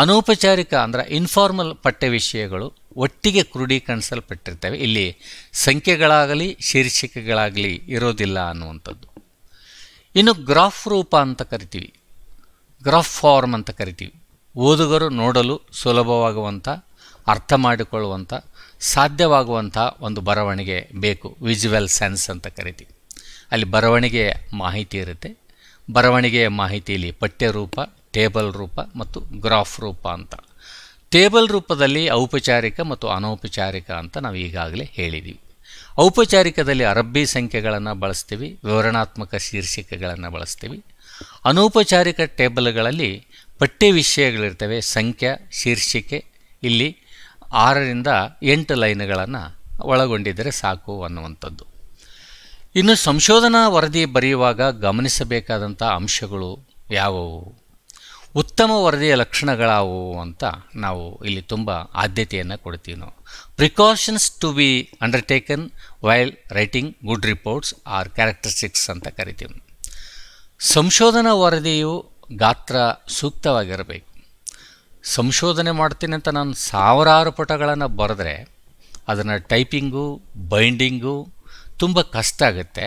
ಅನೌಪಚಾರಿಕ ಅಂದರೆ ಇನ್ಫಾರ್ಮಲ್ ಪಠ್ಯ ವಿಷಯಗಳು ಒಟ್ಟಿಗೆ ಕ್ರೋಢೀಕರಿಸಲ್ಪಟ್ಟಿರ್ತವೆ. ಇಲ್ಲಿ ಸಂಖ್ಯೆಗಳಾಗಲಿ ಶೀರ್ಷಿಕೆಗಳಾಗಲಿ ಇರೋದಿಲ್ಲ ಅನ್ನುವಂಥದ್ದು. ಇನ್ನು ಗ್ರಾಫ್ ರೂಪ ಅಂತ ಕರಿತೀವಿ, ಗ್ರಾಫ್ ಫಾರ್ಮ್ ಅಂತ ಕರಿತೀವಿ. ಓದುಗರು ನೋಡಲು ಸುಲಭವಾಗುವಂಥ, ಅರ್ಥ ಮಾಡಿಕೊಳ್ಳುವಂಥ, ಸಾಧ್ಯವಾಗುವಂಥ ಒಂದು ಬರವಣಿಗೆ ಬೇಕು. ವಿಜುವಲ್ ಸೆನ್ಸ್ ಅಂತ ಕರಿತೀವಿ. ಅಲ್ಲಿ ಬರವಣಿಗೆ ಮಾಹಿತಿ ಇರುತ್ತೆ. ಬರವಣಿಗೆಯ ಮಾಹಿತಿಯಲ್ಲಿ ಪಠ್ಯರೂಪ, ಟೇಬಲ್ ರೂಪ ಮತ್ತು ಗ್ರಾಫ್ ರೂಪ ಅಂತ. ಟೇಬಲ್ ರೂಪದಲ್ಲಿ ಔಪಚಾರಿಕ ಮತ್ತು ಅನೌಪಚಾರಿಕ ಅಂತ ನಾವು ಈಗಾಗಲೇ ಹೇಳಿದ್ದೀವಿ. ಔಪಚಾರಿಕದಲ್ಲಿ ಅರಬ್ಬಿ ಸಂಖ್ಯೆಗಳನ್ನು ಬಳಸ್ತೀವಿ, ವಿವರಣಾತ್ಮಕ ಶೀರ್ಷಿಕೆಗಳನ್ನು ಬಳಸ್ತೀವಿ. ಅನೌಪಚಾರಿಕ ಟೇಬಲ್ಗಳಲ್ಲಿ ಪಠ್ಯ ವಿಷಯಗಳಿರ್ತವೆ, ಸಂಖ್ಯೆ, ಶೀರ್ಷಿಕೆ. ಇಲ್ಲಿ 6ರಿಂದ 8 ಲೈನ್ಗಳನ್ನು ಒಳಗೊಂಡಿದ್ದರೆ ಸಾಕು ಅನ್ನುವಂಥದ್ದು. ಇನ್ನು ಸಂಶೋಧನಾ ವರದಿ ಬರೆಯುವಾಗ ಗಮನಿಸಬೇಕಾದಂಥ ಅಂಶಗಳು ಯಾವುವು, ಉತ್ತಮ ವರದಿಯ ಲಕ್ಷಣಗಳಾವುವು ಅಂತ ನಾವು ಇಲ್ಲಿ ತುಂಬ ಆದ್ಯತೆಯನ್ನು ಕೊಡ್ತೀವಿ. ನಾವು precautions to be undertaken while writing good reports are characteristics ಅಂತ ಕರಿತೀವಿ. ಸಂಶೋಧನಾ ವರದಿಯು ಗಾತ್ರ ಸೂಕ್ತವಾಗಿರಬೇಕು. ಸಂಶೋಧನೆ ಮಾಡ್ತೀನಿ ಅಂತ ನಾನು ಸಾವಿರಾರು ಪುಟಗಳನ್ನು ಬರೆದ್ರೆ ಅದನ್ನು ಟೈಪಿಂಗು, ಬೈಂಡಿಂಗು ತುಂಬ ಕಷ್ಟ ಆಗುತ್ತೆ.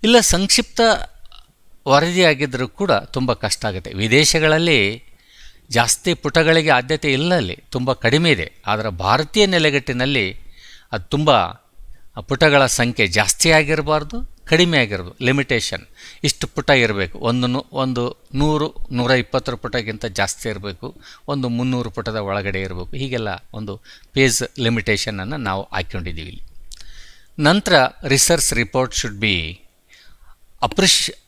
ಇಲ್ಲ ಸಂಕ್ಷಿಪ್ತ ವರದಿಯಾಗಿದ್ದರೂ ಕೂಡ ತುಂಬ ಕಷ್ಟ ಆಗುತ್ತೆ. ವಿದೇಶಗಳಲ್ಲಿ ಜಾಸ್ತಿ ಪುಟಗಳಿಗೆ ಆದ್ಯತೆ ಇಲ್ಲ, ಅಲ್ಲಿ ತುಂಬ ಕಡಿಮೆ ಇದೆ. ಆದರೆ ಭಾರತೀಯ ನೆಲೆಗಟ್ಟಿನಲ್ಲಿ ಅದು ತುಂಬ ಪುಟಗಳ ಸಂಖ್ಯೆ ಜಾಸ್ತಿ ಆಗಿರಬಾರ್ದು, ಕಡಿಮೆ ಆಗಿರ್ಬೋದು. ಲಿಮಿಟೇಷನ್ ಇಷ್ಟು ಪುಟ ಇರಬೇಕು, ಒಂದು 100-120 ಪುಟಕ್ಕಿಂತ ಜಾಸ್ತಿ ಇರಬೇಕು, ಒಂದು 300 ಪುಟದ ಒಳಗಡೆ ಇರಬೇಕು. ಹೀಗೆಲ್ಲ ಒಂದು ಪೇಜ್ ಲಿಮಿಟೇಷನನ್ನು ನಾವು ಹಾಕ್ಕೊಂಡಿದ್ದೀವಿ ಇಲ್ಲಿ. ನಂತರ research report should be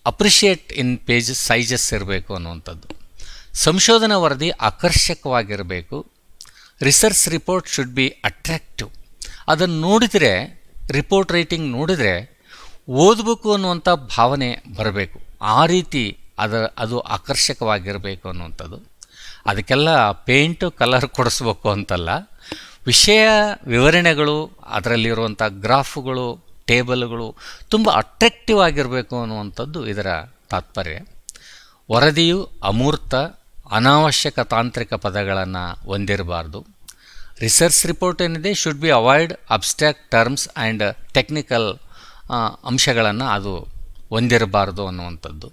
appreciate in page sizes ಇರಬೇಕು ಅನ್ನುವಂಥದ್ದು. ಸಂಶೋಧನಾ ವರದಿ ಆಕರ್ಷಕವಾಗಿರಬೇಕು. Research report should be attractive. ಅದನ್ನು ನೋಡಿದರೆ, ರಿಪೋರ್ಟ್ ರೈಟಿಂಗ್ ನೋಡಿದರೆ ಓದಬೇಕು ಅನ್ನುವಂಥ ಭಾವನೆ ಬರಬೇಕು. ಆ ರೀತಿ ಅದು ಆಕರ್ಷಕವಾಗಿರಬೇಕು ಅನ್ನುವಂಥದ್ದು. ಅದಕ್ಕೆಲ್ಲ ಪೇಂಟು ಕಲರ್ ಕೊಡಿಸ್ಬೇಕು ಅಂತಲ್ಲ, ವಿಷಯ ವಿವರಣೆಗಳು, ಅದರಲ್ಲಿರುವಂಥ ಗ್ರಾಫ್ಗಳು, ಟೇಬಲ್ಗಳು ತುಂಬ ಅಟ್ರಾಕ್ಟಿವ್ ಆಗಿರಬೇಕು ಅನ್ನುವಂಥದ್ದು ಇದರ ತಾತ್ಪರ್ಯ. ವರದಿಯು ಅಮೂರ್ತ, ಅನಾವಶ್ಯಕ ತಾಂತ್ರಿಕ ಪದಗಳನ್ನು ಹೊಂದಿರಬಾರ್ದು. ರಿಸರ್ಚ್ ರಿಪೋರ್ಟ್ ಏನಿದೆ should be avoid abstract terms and technical ಅಂಶಗಳನ್ನು ಅದು ಹೊಂದಿರಬಾರ್ದು ಅನ್ನುವಂಥದ್ದು.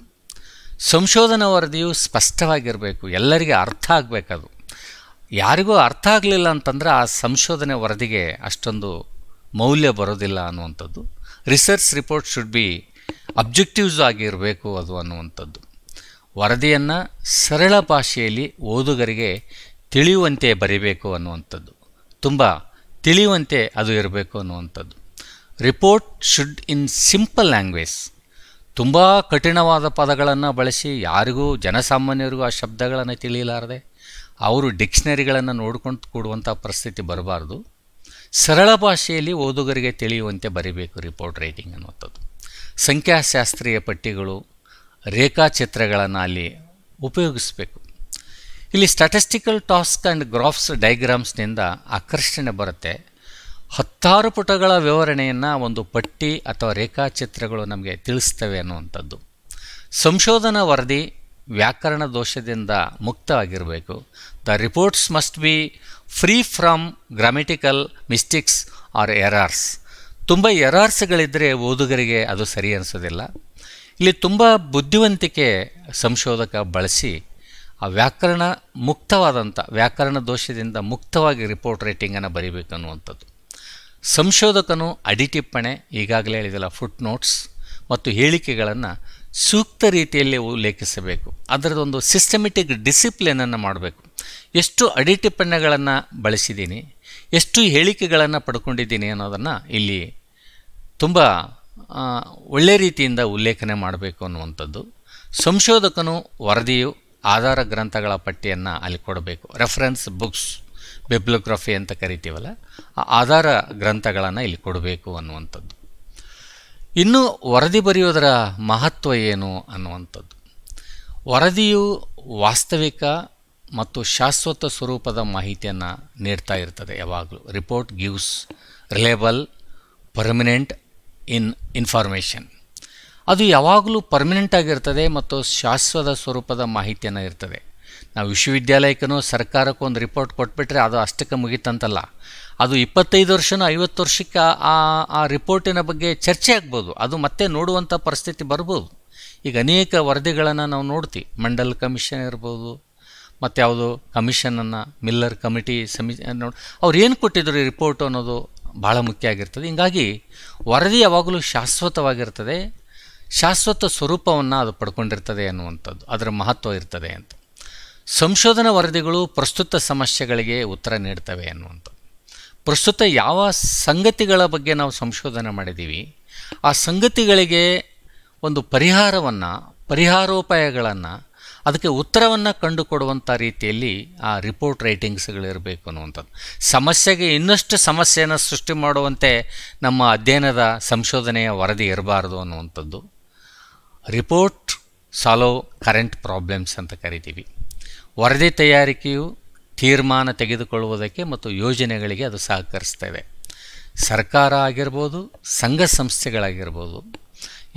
ಸಂಶೋಧನಾ ವರದಿಯು ಸ್ಪಷ್ಟವಾಗಿರಬೇಕು, ಎಲ್ಲರಿಗೆ ಅರ್ಥ ಆಗಬೇಕದು. ಯಾರಿಗೂ ಅರ್ಥ ಆಗಲಿಲ್ಲ ಅಂತಂದರೆ ಆ ಸಂಶೋಧನೆ ವರದಿಗೆ ಅಷ್ಟೊಂದು ಮೌಲ್ಯ ಬರೋದಿಲ್ಲ ಅನ್ನುವಂಥದ್ದು. Research report should B objectives ಆಗಿರಬೇಕು ಅದು ಅನ್ನುವಂಥದ್ದು. ವರದಿಯನ್ನು ಸರಳ ಭಾಷೆಯಲ್ಲಿ ಓದುಗರಿಗೆ ತಿಳಿಯುವಂತೆ ಬರೀಬೇಕು ಅನ್ನುವಂಥದ್ದು, ತುಂಬ ತಿಳಿಯುವಂತೆ ಅದು ಇರಬೇಕು ಅನ್ನುವಂಥದ್ದು. Report should in simple language. ತುಂಬ ಕಠಿಣವಾದ ಪದಗಳನ್ನು ಬಳಸಿ ಯಾರಿಗೂ, ಜನಸಾಮಾನ್ಯರಿಗೂ ಆ ಶಬ್ದಗಳನ್ನು ತಿಳಿಯಲಾರದೆ ಅವರು ಡಿಕ್ಷನರಿಗಳನ್ನು ನೋಡ್ಕೊಂಡು ಕೂಡುವಂಥ ಪರಿಸ್ಥಿತಿ ಬರಬಾರ್ದು. ಸರಳ ಭಾಷೆಯಲ್ಲಿ ಓದುಗರಿಗೆ ತಿಳಿಯುವಂತೆ ಬರೀಬೇಕು ರಿಪೋರ್ಟ್ ರೈಟಿಂಗ್ ಅನ್ನುವಂಥದ್ದು. ಸಂಖ್ಯಾಶಾಸ್ತ್ರೀಯ ಪಟ್ಟಿಗಳು, ರೇಖಾಚಿತ್ರಗಳನ್ನು ಅಲ್ಲಿ ಉಪಯೋಗಿಸಬೇಕು. ಇಲ್ಲಿ ಸ್ಟ್ಯಾಟಿಸ್ಟಿಕಲ್ ಟಾಸ್ಕ್ ಆ್ಯಂಡ್ ಗ್ರಾಫ್ಸ್ ಡಯಾಗ್ರಾಮ್ಸ್ನಿಂದ ಆಕರ್ಷಣೆ ಬರುತ್ತೆ. 10 ಪುಟಗಳ ವಿವರಣೆಯನ್ನು ಒಂದು ಪಟ್ಟಿ ಅಥವಾ ರೇಖಾಚಿತ್ರಗಳು ನಮಗೆ ತಿಳಿಸ್ತವೆ ಅನ್ನುವಂಥದ್ದು. ಸಂಶೋಧನಾ ವರದಿ ವ್ಯಾಕರಣ ದೋಷದಿಂದ ಮುಕ್ತವಾಗಿರಬೇಕು. The reports must be free from grammatical mistakes or errors. ತುಂಬ ಎರರ್ಸ್ಗಳಿದ್ದರೆ ಓದುಗರಿಗೆ ಅದು ಸರಿ ಅನಿಸೋದಿಲ್ಲ. ಇಲ್ಲಿ ತುಂಬ ಬುದ್ಧಿವಂತಿಕೆ ಸಂಶೋಧಕ ಬಳಸಿ ಆ ವ್ಯಾಕರಣ ದೋಷದಿಂದ ಮುಕ್ತವಾಗಿ ರಿಪೋರ್ಟ್ ರೈಟಿಂಗನ್ನು ಬರೀಬೇಕು ಅನ್ನುವಂಥದ್ದು. ಸಂಶೋಧಕನು ಅಡಿಟಿಪ್ಪಣೆ, ಈಗಾಗಲೇ ಹೇಳಿದಲ್ಲ ಫುಟ್ ನೋಟ್ಸ್ ಮತ್ತು ಹೇಳಿಕೆಗಳನ್ನು ಸೂಕ್ತ ರೀತಿಯಲ್ಲಿ ಉಲ್ಲೇಖಿಸಬೇಕು. ಅದರದೊಂದು ಸಿಸ್ಟಮೆಟಿಕ್ ಡಿಸಿಪ್ಲಿನನ್ನು ಮಾಡಬೇಕು. ಎಷ್ಟು ಅಡಿಟಿಪ್ಪಣೆಗಳನ್ನು ಬಳಸಿದ್ದೀನಿ, ಎಷ್ಟು ಹೇಳಿಕೆಗಳನ್ನು ಪಡ್ಕೊಂಡಿದ್ದೀನಿ ಅನ್ನೋದನ್ನು ಇಲ್ಲಿ ತುಂಬ ಒಳ್ಳೆಯ ರೀತಿಯಿಂದ ಉಲ್ಲೇಖನೆ ಮಾಡಬೇಕು ಅನ್ನುವಂಥದ್ದು. ಸಂಶೋಧಕನು ವರದಿಯು ಆಧಾರ ಗ್ರಂಥಗಳ ಪಟ್ಟಿಯನ್ನು ಅಲ್ಲಿ ಕೊಡಬೇಕು. ರೆಫರೆನ್ಸ್ ಬುಕ್ಸ್, ಬಿಬ್ಲಿಯೋಗ್ರಫಿ ಅಂತ ಕರಿತೀವಲ್ಲ, ಆ ಆಧಾರ ಗ್ರಂಥಗಳನ್ನು ಇಲ್ಲಿ ಕೊಡಬೇಕು ಅನ್ನುವಂಥದ್ದು. ಇನ್ನು ವರದಿ ಬರೆಯೋದರ ಮಹತ್ವ ಏನು ಅನ್ನುವಂಥದ್ದು. ವರದಿಯು ವಾಸ್ತವಿಕ ಮತ್ತು ಶಾಶ್ವತ ಸ್ವರೂಪದ ಮಾಹಿತಿಯನ್ನು ನೀಡ್ತಾ ಇರ್ತದೆ. ಯಾವಾಗಲೂ report gives reliable permanent information. ಅದು ಯಾವಾಗಲೂ ಪರ್ಮನೆಂಟ್ ಆಗಿರ್ತದೆ ಮತ್ತು ಶಾಶ್ವತ ಸ್ವರೂಪದ ಮಾಹಿತಿಯನ್ನು ಇರ್ತದೆ. ನಾವು ವಿಶ್ವವಿದ್ಯಾಲಯಕ್ಕೂ ಸರ್ಕಾರಕ್ಕೂ ಒಂದು ರಿಪೋರ್ಟ್ ಕೊಟ್ಬಿಟ್ರೆ ಅದು ಅಷ್ಟಕ್ಕೆ ಮುಗಿತಂತಲ್ಲ. ಅದು 25 ವರ್ಷನೋ 50 ವರ್ಷಕ್ಕೆ ಆ ರಿಪೋರ್ಟಿನ ಬಗ್ಗೆ ಚರ್ಚೆ ಆಗ್ಬೋದು. ಅದು ಮತ್ತೆ ನೋಡುವಂಥ ಪರಿಸ್ಥಿತಿ ಬರ್ಬೋದು. ಈಗ ಅನೇಕ ವರದಿಗಳನ್ನು ನಾವು ನೋಡ್ತೀವಿ. ಮಂಡಲ್ ಕಮಿಷನ್ ಇರ್ಬೋದು, ಮತ್ತು ಯಾವುದು ಕಮಿಷನನ್ನು ಮಿಲ್ಲರ್ ಕಮಿಟಿ ನೋಡಿ ಅವ್ರು ಏನು ಕೊಟ್ಟಿದ್ರು ಈ ರಿಪೋರ್ಟು ಅನ್ನೋದು ಭಾಳ ಮುಖ್ಯ ಆಗಿರ್ತದೆ. ಹೀಗಾಗಿ ವರದಿ ಯಾವಾಗಲೂ ಶಾಶ್ವತವಾಗಿರ್ತದೆ, ಶಾಶ್ವತ ಸ್ವರೂಪವನ್ನು ಅದು ಪಡ್ಕೊಂಡಿರ್ತದೆ ಅನ್ನುವಂಥದ್ದು ಅದರ ಮಹತ್ವ ಇರ್ತದೆ ಅಂತ. ಸಂಶೋಧನಾ ವರದಿಗಳು ಪ್ರಸ್ತುತ ಸಮಸ್ಯೆಗಳಿಗೆ ಉತ್ತರ ನೀಡ್ತವೆ ಅನ್ನುವಂಥದ್ದು. ಪ್ರಸ್ತುತ ಯಾವ ಸಂಗತಿಗಳ ಬಗ್ಗೆ ನಾವು ಸಂಶೋಧನೆ ಮಾಡಿದ್ದೀವಿ, ಆ ಸಂಗತಿಗಳಿಗೆ ಒಂದು ಪರಿಹಾರೋಪಾಯಗಳನ್ನು, ಅದಕ್ಕೆ ಉತ್ತರವನ್ನು ಕಂಡುಕೊಡುವಂಥ ರೀತಿಯಲ್ಲಿ ಆ ರಿಪೋರ್ಟ್ ರೈಟಿಂಗ್ಸ್ಗಳಿರಬೇಕು ಅನ್ನುವಂಥದ್ದು. ಸಮಸ್ಯೆಗೆ ಇನ್ನಷ್ಟು ಸಮಸ್ಯೆಯನ್ನು ಸೃಷ್ಟಿ ಮಾಡುವಂತೆ ನಮ್ಮ ಅಧ್ಯಯನದ ಸಂಶೋಧನೆಯ ವರದಿ ಇರಬಾರ್ದು ಅನ್ನುವಂಥದ್ದು. ರಿಪೋರ್ಟ್ ಸಾಲ್ವ್ ಕರೆಂಟ್ ಪ್ರಾಬ್ಲಮ್ಸ್ ಅಂತ ಕರಿತೀವಿ. ವರದಿ ತಯಾರಿಕೆಯು ತೀರ್ಮಾನ ತೆಗೆದುಕೊಳ್ಳುವುದಕ್ಕೆ ಮತ್ತು ಯೋಜನೆಗಳಿಗೆ ಅದು ಸಹಕರಿಸ್ತದೆ. ಸರ್ಕಾರ ಆಗಿರ್ಬೋದು, ಸಂಘ ಸಂಸ್ಥೆಗಳಾಗಿರ್ಬೋದು,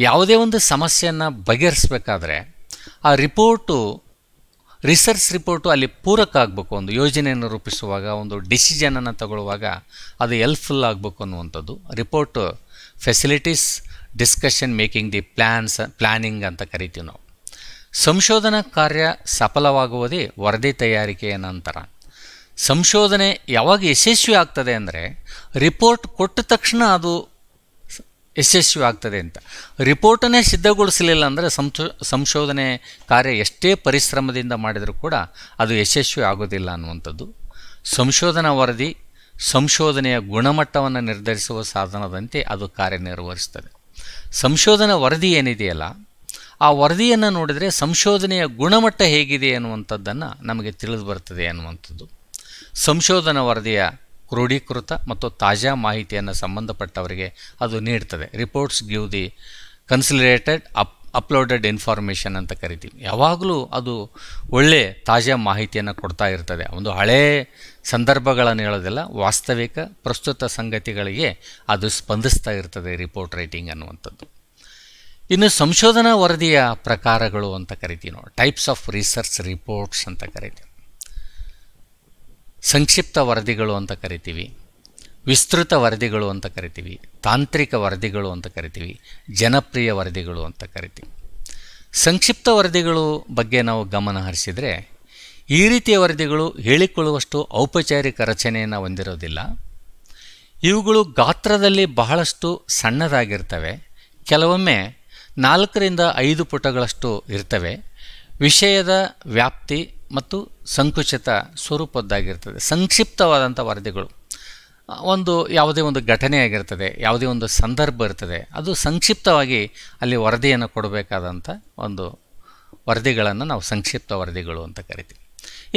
ಯಾವುದೇ ಒಂದು ಸಮಸ್ಯೆಯನ್ನು ಬಗೆಹರಿಸಬೇಕಾದ್ರೆ ಆ ರಿಸರ್ಚ್ ರಿಪೋರ್ಟು ಅಲ್ಲಿ ಪೂರಕ ಆಗಬೇಕು. ಒಂದು ಯೋಜನೆಯನ್ನು ರೂಪಿಸುವಾಗ, ಒಂದು ಡಿಸಿಷನನ್ನು ತಗೊಳ್ಳುವಾಗ ಅದು ಹೆಲ್ಪ್ಫುಲ್ ಆಗಬೇಕು ಅನ್ನುವಂಥದ್ದು. Report facilities discussion making the planning ಅಂತ ಕರಿತೀವಿ ನಾವು. ಸಂಶೋಧನಾ ಕಾರ್ಯ ಸಫಲವಾಗುವುದೇ ವರದಿ ತಯಾರಿಕೆಯ ನಂತರ. ಸಂಶೋಧನೆ ಯಾವಾಗ ಯಶಸ್ವಿ ಆಗ್ತದೆ ಅಂದರೆ ರಿಪೋರ್ಟ್ ಕೊಟ್ಟ ತಕ್ಷಣ ಅದು ಯಶಸ್ವಿ ಆಗ್ತದೆ ಅಂತ. ರಿಪೋರ್ಟನ್ನೇ ಸಿದ್ಧಗೊಳಿಸಲಿಲ್ಲ ಅಂದರೆ ಸಂಶೋಧನೆ ಕಾರ್ಯ ಎಷ್ಟೇ ಪರಿಶ್ರಮದಿಂದ ಮಾಡಿದರೂ ಕೂಡ ಅದು ಯಶಸ್ವಿ ಆಗೋದಿಲ್ಲ ಅನ್ನುವಂಥದ್ದು. ಸಂಶೋಧನಾ ವರದಿ ಸಂಶೋಧನೆಯ ಗುಣಮಟ್ಟವನ್ನು ನಿರ್ಧರಿಸುವ ಸಾಧನದಂತೆ ಅದು ಕಾರ್ಯನಿರ್ವಹಿಸ್ತದೆ. ಸಂಶೋಧನಾ ವರದಿ ಏನಿದೆಯಲ್ಲ, ಆ ವರದಿಯನ್ನು ನೋಡಿದರೆ ಸಂಶೋಧನೆಯ ಗುಣಮಟ್ಟ ಹೇಗಿದೆ ಅನ್ನುವಂಥದ್ದನ್ನು ನಮಗೆ ತಿಳಿದು ಬರ್ತದೆ ಅನ್ನುವಂಥದ್ದು. ಸಂಶೋಧನಾ ವರದಿಯ ಕ್ರೋಢೀಕೃತ ಮತ್ತು ತಾಜಾ ಮಾಹಿತಿಯನ್ನು ಸಂಬಂಧಪಟ್ಟವರಿಗೆ ಅದು ನೀಡ್ತದೆ. Reports give the consolidated uploaded information ಅಂತ ಕರಿತೀವಿ. ಯಾವಾಗಲೂ ಅದು ಒಳ್ಳೆ ತಾಜಾ ಮಾಹಿತಿಯನ್ನು ಕೊಡ್ತಾ ಇರ್ತದೆ. ಒಂದು ಹಳೇ ಸಂದರ್ಭಗಳನ್ನು ಹೇಳೋದಿಲ್ಲ, ವಾಸ್ತವಿಕ ಪ್ರಸ್ತುತ ಸಂಗತಿಗಳಿಗೆ ಅದು ಸ್ಪಂದಿಸ್ತಾ ಇರ್ತದೆ ರಿಪೋರ್ಟ್ ರೈಟಿಂಗ್ ಅನ್ನುವಂಥದ್ದು. ಇನ್ನು ಸಂಶೋಧನಾ ವರದಿಯ ಪ್ರಕಾರಗಳು ಅಂತ ಕರಿತೀವಿ ನಾವು. ಟೈಪ್ಸ್ ಆಫ್ ರಿಸರ್ಚ್ ರಿಪೋರ್ಟ್ಸ್ ಅಂತ ಕರಿತೀವಿ. ಸಂಕ್ಷಿಪ್ತ ವರದಿಗಳು ಅಂತ ಕರಿತೀವಿ, ವಿಸ್ತೃತ ವರದಿಗಳು ಅಂತ ಕರಿತೀವಿ, ತಾಂತ್ರಿಕ ವರದಿಗಳು ಅಂತ ಕರಿತೀವಿ, ಜನಪ್ರಿಯ ವರದಿಗಳು ಅಂತ ಕರಿತೀವಿ. ಸಂಕ್ಷಿಪ್ತ ವರದಿಗಳು ಬಗ್ಗೆ ನಾವು ಗಮನ ಹರಿಸಿದರೆ, ಈ ರೀತಿಯ ವರದಿಗಳು ಹೇಳಿಕೊಳ್ಳುವಷ್ಟು ಔಪಚಾರಿಕ ರಚನೆಯನ್ನು ಹೊಂದಿರೋದಿಲ್ಲ. ಇವುಗಳು ಗಾತ್ರದಲ್ಲಿ ಬಹಳಷ್ಟು ಸಣ್ಣದಾಗಿರ್ತವೆ. ಕೆಲವೊಮ್ಮೆ 4ರಿಂದ 5 ಪುಟಗಳಷ್ಟು ಇರ್ತವೆ. ವಿಷಯದ ವ್ಯಾಪ್ತಿ ಮತ್ತು ಸಂಕುಚಿತ ಸ್ವರೂಪದ್ದಾಗಿರ್ತದೆ. ಸಂಕ್ಷಿಪ್ತವಾದಂಥ ವರದಿಗಳು ಯಾವುದೇ ಒಂದು ಘಟನೆ ಆಗಿರ್ತದೆ, ಯಾವುದೇ ಒಂದು ಸಂದರ್ಭ ಇರ್ತದೆ, ಅದು ಸಂಕ್ಷಿಪ್ತವಾಗಿ ಅಲ್ಲಿ ವರದಿಯನ್ನು ಕೊಡಬೇಕಾದಂಥ ಒಂದು ವರದಿಗಳನ್ನು ನಾವು ಸಂಕ್ಷಿಪ್ತ ವರದಿಗಳು ಅಂತ ಕರಿತೀವಿ.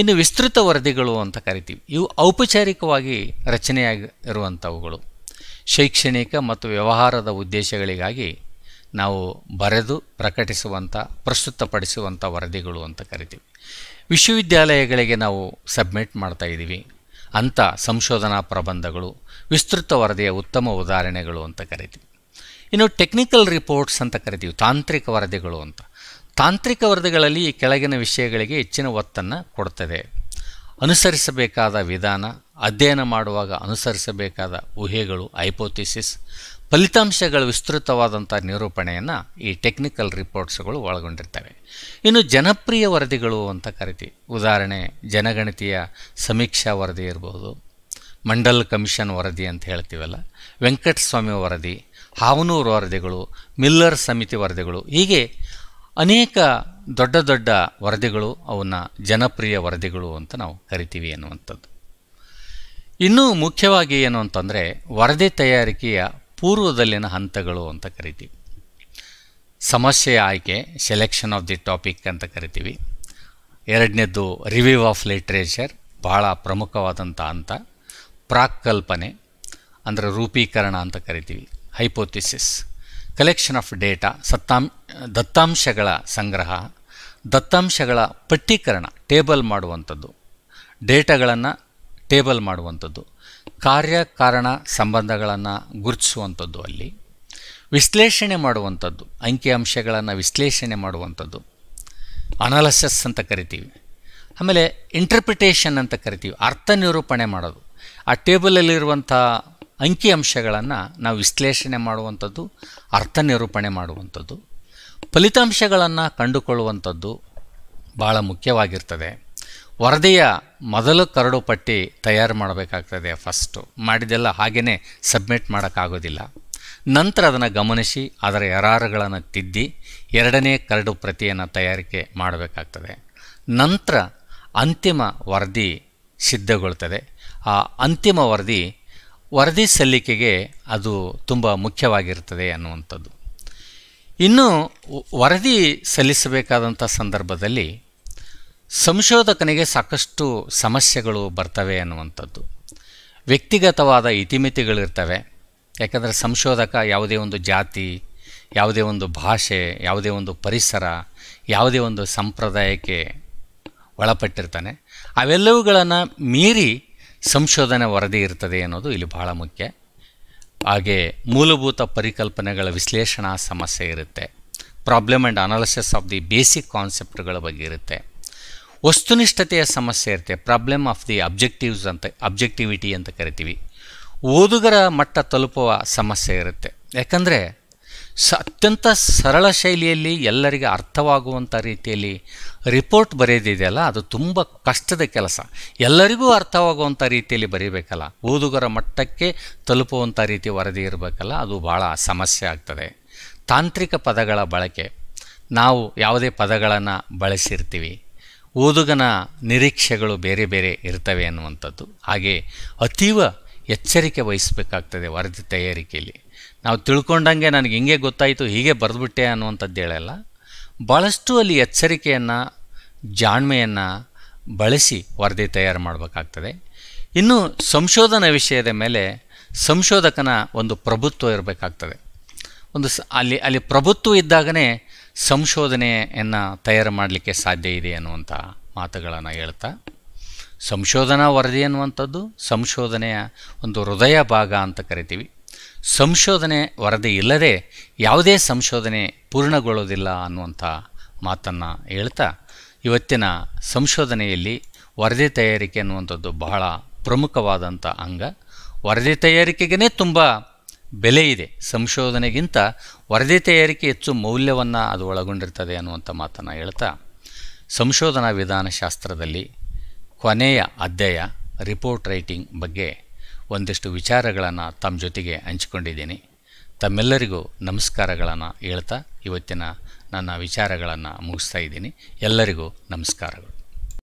ಇನ್ನು ವಿಸ್ತೃತ ವರದಿಗಳು ಅಂತ ಕರಿತೀವಿ. ಇವು ಔಪಚಾರಿಕವಾಗಿ ರಚನೆಯಾಗಿರುವಂಥವುಗಳು. ಶೈಕ್ಷಣಿಕ ಮತ್ತು ವ್ಯವಹಾರದ ಉದ್ದೇಶಗಳಿಗಾಗಿ ನಾವು ಬರೆದು ಪ್ರಕಟಿಸುವಂಥ, ಪ್ರಸ್ತುತಪಡಿಸುವಂಥ ವರದಿಗಳು ಅಂತ ಕರಿತೀವಿ. ವಿಶ್ವವಿದ್ಯಾಲಯಗಳಿಗೆ ನಾವು ಸಬ್ಮಿಟ್ ಮಾಡ್ತಾಯಿದ್ದೀವಿ ಅಂಥ ಸಂಶೋಧನಾ ಪ್ರಬಂಧಗಳು ವಿಸ್ತೃತ ವರದಿಯ ಉತ್ತಮ ಉದಾಹರಣೆಗಳು ಅಂತ ಕರಿತೀವಿ. ಇನ್ನು ಟೆಕ್ನಿಕಲ್ ರಿಪೋರ್ಟ್ಸ್ ಅಂತ ಕರಿತೀವಿ, ತಾಂತ್ರಿಕ ವರದಿಗಳು ಅಂತ. ತಾಂತ್ರಿಕ ವರದಿಗಳಲ್ಲಿ ಈ ಕೆಳಗಿನ ವಿಷಯಗಳಿಗೆ ಹೆಚ್ಚಿನ ಒತ್ತನ್ನು ಕೊಡ್ತದೆ. ಅನುಸರಿಸಬೇಕಾದ ವಿಧಾನ, ಅಧ್ಯಯನ ಮಾಡುವಾಗ ಅನುಸರಿಸಬೇಕಾದ ಊಹೆಗಳು, ಹೈಪೋಥಿಸಿಸ್, ಫಲಿತಾಂಶಗಳ ವಿಸ್ತೃತವಾದಂಥ ನಿರೂಪಣೆಯನ್ನು ಈ ಟೆಕ್ನಿಕಲ್ ರಿಪೋರ್ಟ್ಸ್ಗಳು ಒಳಗೊಂಡಿರ್ತವೆ. ಇನ್ನು ಜನಪ್ರಿಯ ವರದಿಗಳು ಅಂತ ಕರಿತೀವಿ. ಉದಾಹರಣೆ ಜನಗಣತಿಯ ಸಮೀಕ್ಷಾ ವರದಿ ಇರಬಹುದು, ಮಂಡಲ್ ಕಮಿಷನ್ ವರದಿ ಅಂತ ಹೇಳ್ತೀವಲ್ಲ, ವೆಂಕಟಸ್ವಾಮಿ ವರದಿ, ಹಾವನೂರು ವರದಿಗಳು, ಮಿಲ್ಲರ್ ಸಮಿತಿ ವರದಿಗಳು. ಹೀಗೆ ಅನೇಕ ದೊಡ್ಡ ದೊಡ್ಡ ವರದಿಗಳು ಅವನ್ನ ಜನಪ್ರಿಯ ವರದಿಗಳು ಅಂತ ನಾವು ಕರಿತೀವಿ ಅನ್ನುವಂಥದ್ದು. ಇನ್ನೂ ಮುಖ್ಯವಾಗಿ ಏನು ಅಂತಂದರೆ ವರದಿ ತಯಾರಿಕೆಯ ಪೂರ್ವದಲ್ಲಿನ ಹಂತಗಳು ಅಂತ ಕರಿತೀವಿ. ಸಮಸ್ಯೆಯ ಆಯ್ಕೆ, ಸೆಲೆಕ್ಷನ್ ಆಫ್ ದಿ ಟಾಪಿಕ್ ಅಂತ ಕರಿತೀವಿ. ಎರಡನೇದ್ದು ರಿವ್ಯೂ ಆಫ್ ಲಿಟ್ರೇಚರ್, ಭಾಳ ಪ್ರಮುಖವಾದಂಥ ಹಂತ. ಪ್ರಾಕ್ಕಲ್ಪನೆ ಅಂದರೆ ರೂಪೀಕರಣ ಅಂತ ಕರಿತೀವಿ. ಹೈಪೋಥಿಸಿಸ್, ಕಲೆಕ್ಷನ್ ಆಫ್ ಡೇಟಾ, ದತ್ತಾಂಶಗಳ ಸಂಗ್ರಹ, ದತ್ತಾಂಶಗಳ ಪಟ್ಟೀಕರಣ, ಟೇಬಲ್ ಮಾಡುವಂಥದ್ದು, ಡೇಟಾಗಳನ್ನು ಟೇಬಲ್ ಮಾಡುವಂಥದ್ದು, ಕಾರ್ಯಕಾರಣ ಸಂಬಂಧಗಳನ್ನು ಗುರುತಿಸುವಂಥದ್ದು, ಅಲ್ಲಿ ವಿಶ್ಲೇಷಣೆ ಮಾಡುವಂಥದ್ದು, ಅಂಕಿಅಂಶಗಳನ್ನು ವಿಶ್ಲೇಷಣೆ ಮಾಡುವಂಥದ್ದು, ಅನಾಲಿಸಿಸ್ ಅಂತ ಕರಿತೀವಿ. ಆಮೇಲೆ ಇಂಟರ್ಪ್ರಿಟೇಷನ್ ಅಂತ ಕರಿತೀವಿ, ಅರ್ಥ ನಿರೂಪಣೆ ಮಾಡೋದು. ಆ ಟೇಬಲಲ್ಲಿರುವಂಥ ಅಂಕಿಅಂಶಗಳನ್ನು ನಾವು ವಿಶ್ಲೇಷಣೆ ಮಾಡುವಂಥದ್ದು, ಅರ್ಥ ನಿರೂಪಣೆ ಮಾಡುವಂಥದ್ದು, ಫಲಿತಾಂಶಗಳನ್ನು ಕಂಡುಕೊಳ್ಳುವಂಥದ್ದು ಭಾಳ ಮುಖ್ಯವಾಗಿರ್ತದೆ. ವರದಿಯ ಮೊದಲು ಕರಡು ಪಟ್ಟಿ ತಯಾರು ಮಾಡಬೇಕಾಗ್ತದೆ. ಫಸ್ಟು ಮಾಡಿದೆಲ್ಲ ಹಾಗೇ ಸಬ್ಮಿಟ್ ಮಾಡೋಕ್ಕಾಗೋದಿಲ್ಲ. ನಂತರ ಅದನ್ನು ಗಮನಿಸಿ ಅದರ ಎರರ್ಗಳನ್ನು ತಿದ್ದಿ ಎರಡನೇ ಕರಡು ಪ್ರತಿಯನ್ನು ತಯಾರಿಕೆ ಮಾಡಬೇಕಾಗ್ತದೆ. ನಂತರ ಅಂತಿಮ ವರದಿ ಸಿದ್ಧಗೊಳ್ತದೆ. ಆ ಅಂತಿಮ ವರದಿ ಸಲ್ಲಿಕೆಗೆ ಅದು ತುಂಬ ಮುಖ್ಯವಾಗಿರ್ತದೆ ಅನ್ನುವಂಥದ್ದು. ಇನ್ನು ವರದಿ ಸಲ್ಲಿಸಬೇಕಾದಂಥ ಸಂದರ್ಭದಲ್ಲಿ ಸಂಶೋಧಕನಿಗೆ ಸಾಕಷ್ಟು ಸಮಸ್ಯೆಗಳು ಬರ್ತವೆ ಅನ್ನುವಂಥದ್ದು. ವ್ಯಕ್ತಿಗತವಾದ ಇತಿಮಿತಿಗಳಿರ್ತವೆ. ಯಾಕಂದರೆ ಸಂಶೋಧಕ ಯಾವುದೇ ಒಂದು ಜಾತಿ, ಯಾವುದೇ ಒಂದು ಭಾಷೆ, ಯಾವುದೇ ಒಂದು ಪರಿಸರ, ಯಾವುದೇ ಒಂದು ಸಂಪ್ರದಾಯಕ್ಕೆ ಒಳಪಟ್ಟಿರ್ತಾನೆ. ಅವೆಲ್ಲವುಗಳನ್ನು ಮೀರಿ ಸಂಶೋಧನೆ ವರದಿ ಇರ್ತದೆ ಅನ್ನೋದು ಇಲ್ಲಿ ಬಹಳ ಮುಖ್ಯ. ಹಾಗೆ ಮೂಲಭೂತ ಪರಿಕಲ್ಪನೆಗಳ ವಿಶ್ಲೇಷಣಾ ಸಮಸ್ಯೆ ಇರುತ್ತೆ. Problem and analysis of the basic ಕಾನ್ಸೆಪ್ಟ್ಗಳ ಬಗ್ಗೆ ಇರುತ್ತೆ. ವಸ್ತುನಿಷ್ಠತೆಯ ಸಮಸ್ಯೆ ಇರುತ್ತೆ. ಪ್ರಾಬ್ಲಮ್ ಆಫ್ ದಿ ಅಬ್ಜೆಕ್ಟಿವಿಟಿ ಅಂತ ಕರಿತೀವಿ. ಓದುಗರ ಮಟ್ಟ ತಲುಪುವ ಸಮಸ್ಯೆ ಇರುತ್ತೆ. ಯಾಕಂದರೆ ಅತ್ಯಂತ ಸರಳ ಶೈಲಿಯಲ್ಲಿ ಎಲ್ಲರಿಗೆ ಅರ್ಥವಾಗುವಂಥ ರೀತಿಯಲ್ಲಿ ರಿಪೋರ್ಟ್ ಬರೆಯೋದಿದೆಯಲ್ಲ, ಅದು ತುಂಬ ಕಷ್ಟದ ಕೆಲಸ. ಎಲ್ಲರಿಗೂ ಅರ್ಥವಾಗುವಂಥ ರೀತಿಯಲ್ಲಿ ಬರೀಬೇಕಲ್ಲ, ಓದುಗರ ಮಟ್ಟಕ್ಕೆ ತಲುಪುವಂಥ ರೀತಿ ವರದಿ ಇರಬೇಕಲ್ಲ, ಅದು ಭಾಳ ಸಮಸ್ಯೆ ಆಗ್ತದೆ. ತಾಂತ್ರಿಕ ಪದಗಳ ಬಳಕೆ, ನಾವು ಯಾವುದೇ ಪದಗಳನ್ನು ಬಳಸಿರ್ತೀವಿ, ಓದುಗನ ನಿರೀಕ್ಷೆಗಳು ಬೇರೆ ಬೇರೆ ಇರ್ತವೆ ಅನ್ನುವಂಥದ್ದು. ಹಾಗೆ ಅತೀವ ಎಚ್ಚರಿಕೆ ವಹಿಸಬೇಕಾಗ್ತದೆ ವರದಿ ತಯಾರಿಕೆಯಲ್ಲಿ. ನಾವು ತಿಳ್ಕೊಂಡಂಗೆ ನನಗೆ ಹಿಂಗೆ ಗೊತ್ತಾಯಿತು, ಹೀಗೆ ಬರೆದ್ಬಿಟ್ಟೆ ಅನ್ನುವಂಥದ್ದು ಹೇಳಲ್ಲ. ಭಾಳಷ್ಟು ಅಲ್ಲಿ ಎಚ್ಚರಿಕೆಯನ್ನು, ಜಾಣ್ಮೆಯನ್ನು ಬಳಸಿ ವರದಿ ತಯಾರು ಮಾಡಬೇಕಾಗ್ತದೆ. ಇನ್ನು ಸಂಶೋಧನಾ ವಿಷಯದ ಮೇಲೆ ಸಂಶೋಧಕನ ಒಂದು ಪ್ರಭುತ್ವ ಇರಬೇಕಾಗ್ತದೆ. ಅಲ್ಲಿ ಪ್ರಭುತ್ವ ಇದ್ದಾಗನೇ ಸಂಶೋಧನೆಯನ್ನು ತಯಾರು ಮಾಡಲಿಕ್ಕೆ ಸಾಧ್ಯ ಇದೆ ಅನ್ನುವಂಥ ಮಾತುಗಳನ್ನು ಹೇಳ್ತಾ, ಸಂಶೋಧನಾ ವರದಿ ಅನ್ನುವಂಥದ್ದು ಸಂಶೋಧನೆಯ ಒಂದು ಹೃದಯ ಭಾಗ ಅಂತ ಕರಿತೀವಿ. ಸಂಶೋಧನೆ ವರದಿ ಇಲ್ಲದೆ ಯಾವುದೇ ಸಂಶೋಧನೆ ಪೂರ್ಣಗೊಳ್ಳೋದಿಲ್ಲ ಅನ್ನುವಂಥ ಮಾತನ್ನು ಹೇಳ್ತಾ, ಇವತ್ತಿನ ಸಂಶೋಧನೆಯಲ್ಲಿ ವರದಿ ತಯಾರಿಕೆ ಅನ್ನುವಂಥದ್ದು ಬಹಳ ಪ್ರಮುಖವಾದಂಥ ಅಂಗ. ವರದಿ ತಯಾರಿಕೆಗೇ ತುಂಬ ಬೆಲೆ ಇದೆ. ಸಂಶೋಧನೆಗಿಂತ ವರದಿ ತಯಾರಿಕೆ ಹೆಚ್ಚು ಮೌಲ್ಯವನ್ನು ಅದು ಒಳಗೊಂಡಿರ್ತದೆ ಅನ್ನುವಂಥ ಮಾತನ್ನು ಹೇಳ್ತಾ, ಸಂಶೋಧನಾ ವಿಧಾನಶಾಸ್ತ್ರದಲ್ಲಿ ಕೊನೆಯ ಅಧ್ಯಾಯ ರಿಪೋರ್ಟ್ ರೈಟಿಂಗ್ ಬಗ್ಗೆ ಒಂದಿಷ್ಟು ವಿಚಾರಗಳನ್ನು ತಮ್ಮ ಜೊತೆಗೆ ಹಂಚಿಕೊಂಡಿದ್ದೀನಿ. ತಮ್ಮೆಲ್ಲರಿಗೂ ನಮಸ್ಕಾರಗಳನ್ನು ಹೇಳ್ತಾ ಇವತ್ತಿನ ನನ್ನ ವಿಚಾರಗಳನ್ನು ಮುಗಿಸ್ತಾ ಇದ್ದೀನಿ. ಎಲ್ಲರಿಗೂ ನಮಸ್ಕಾರಗಳು.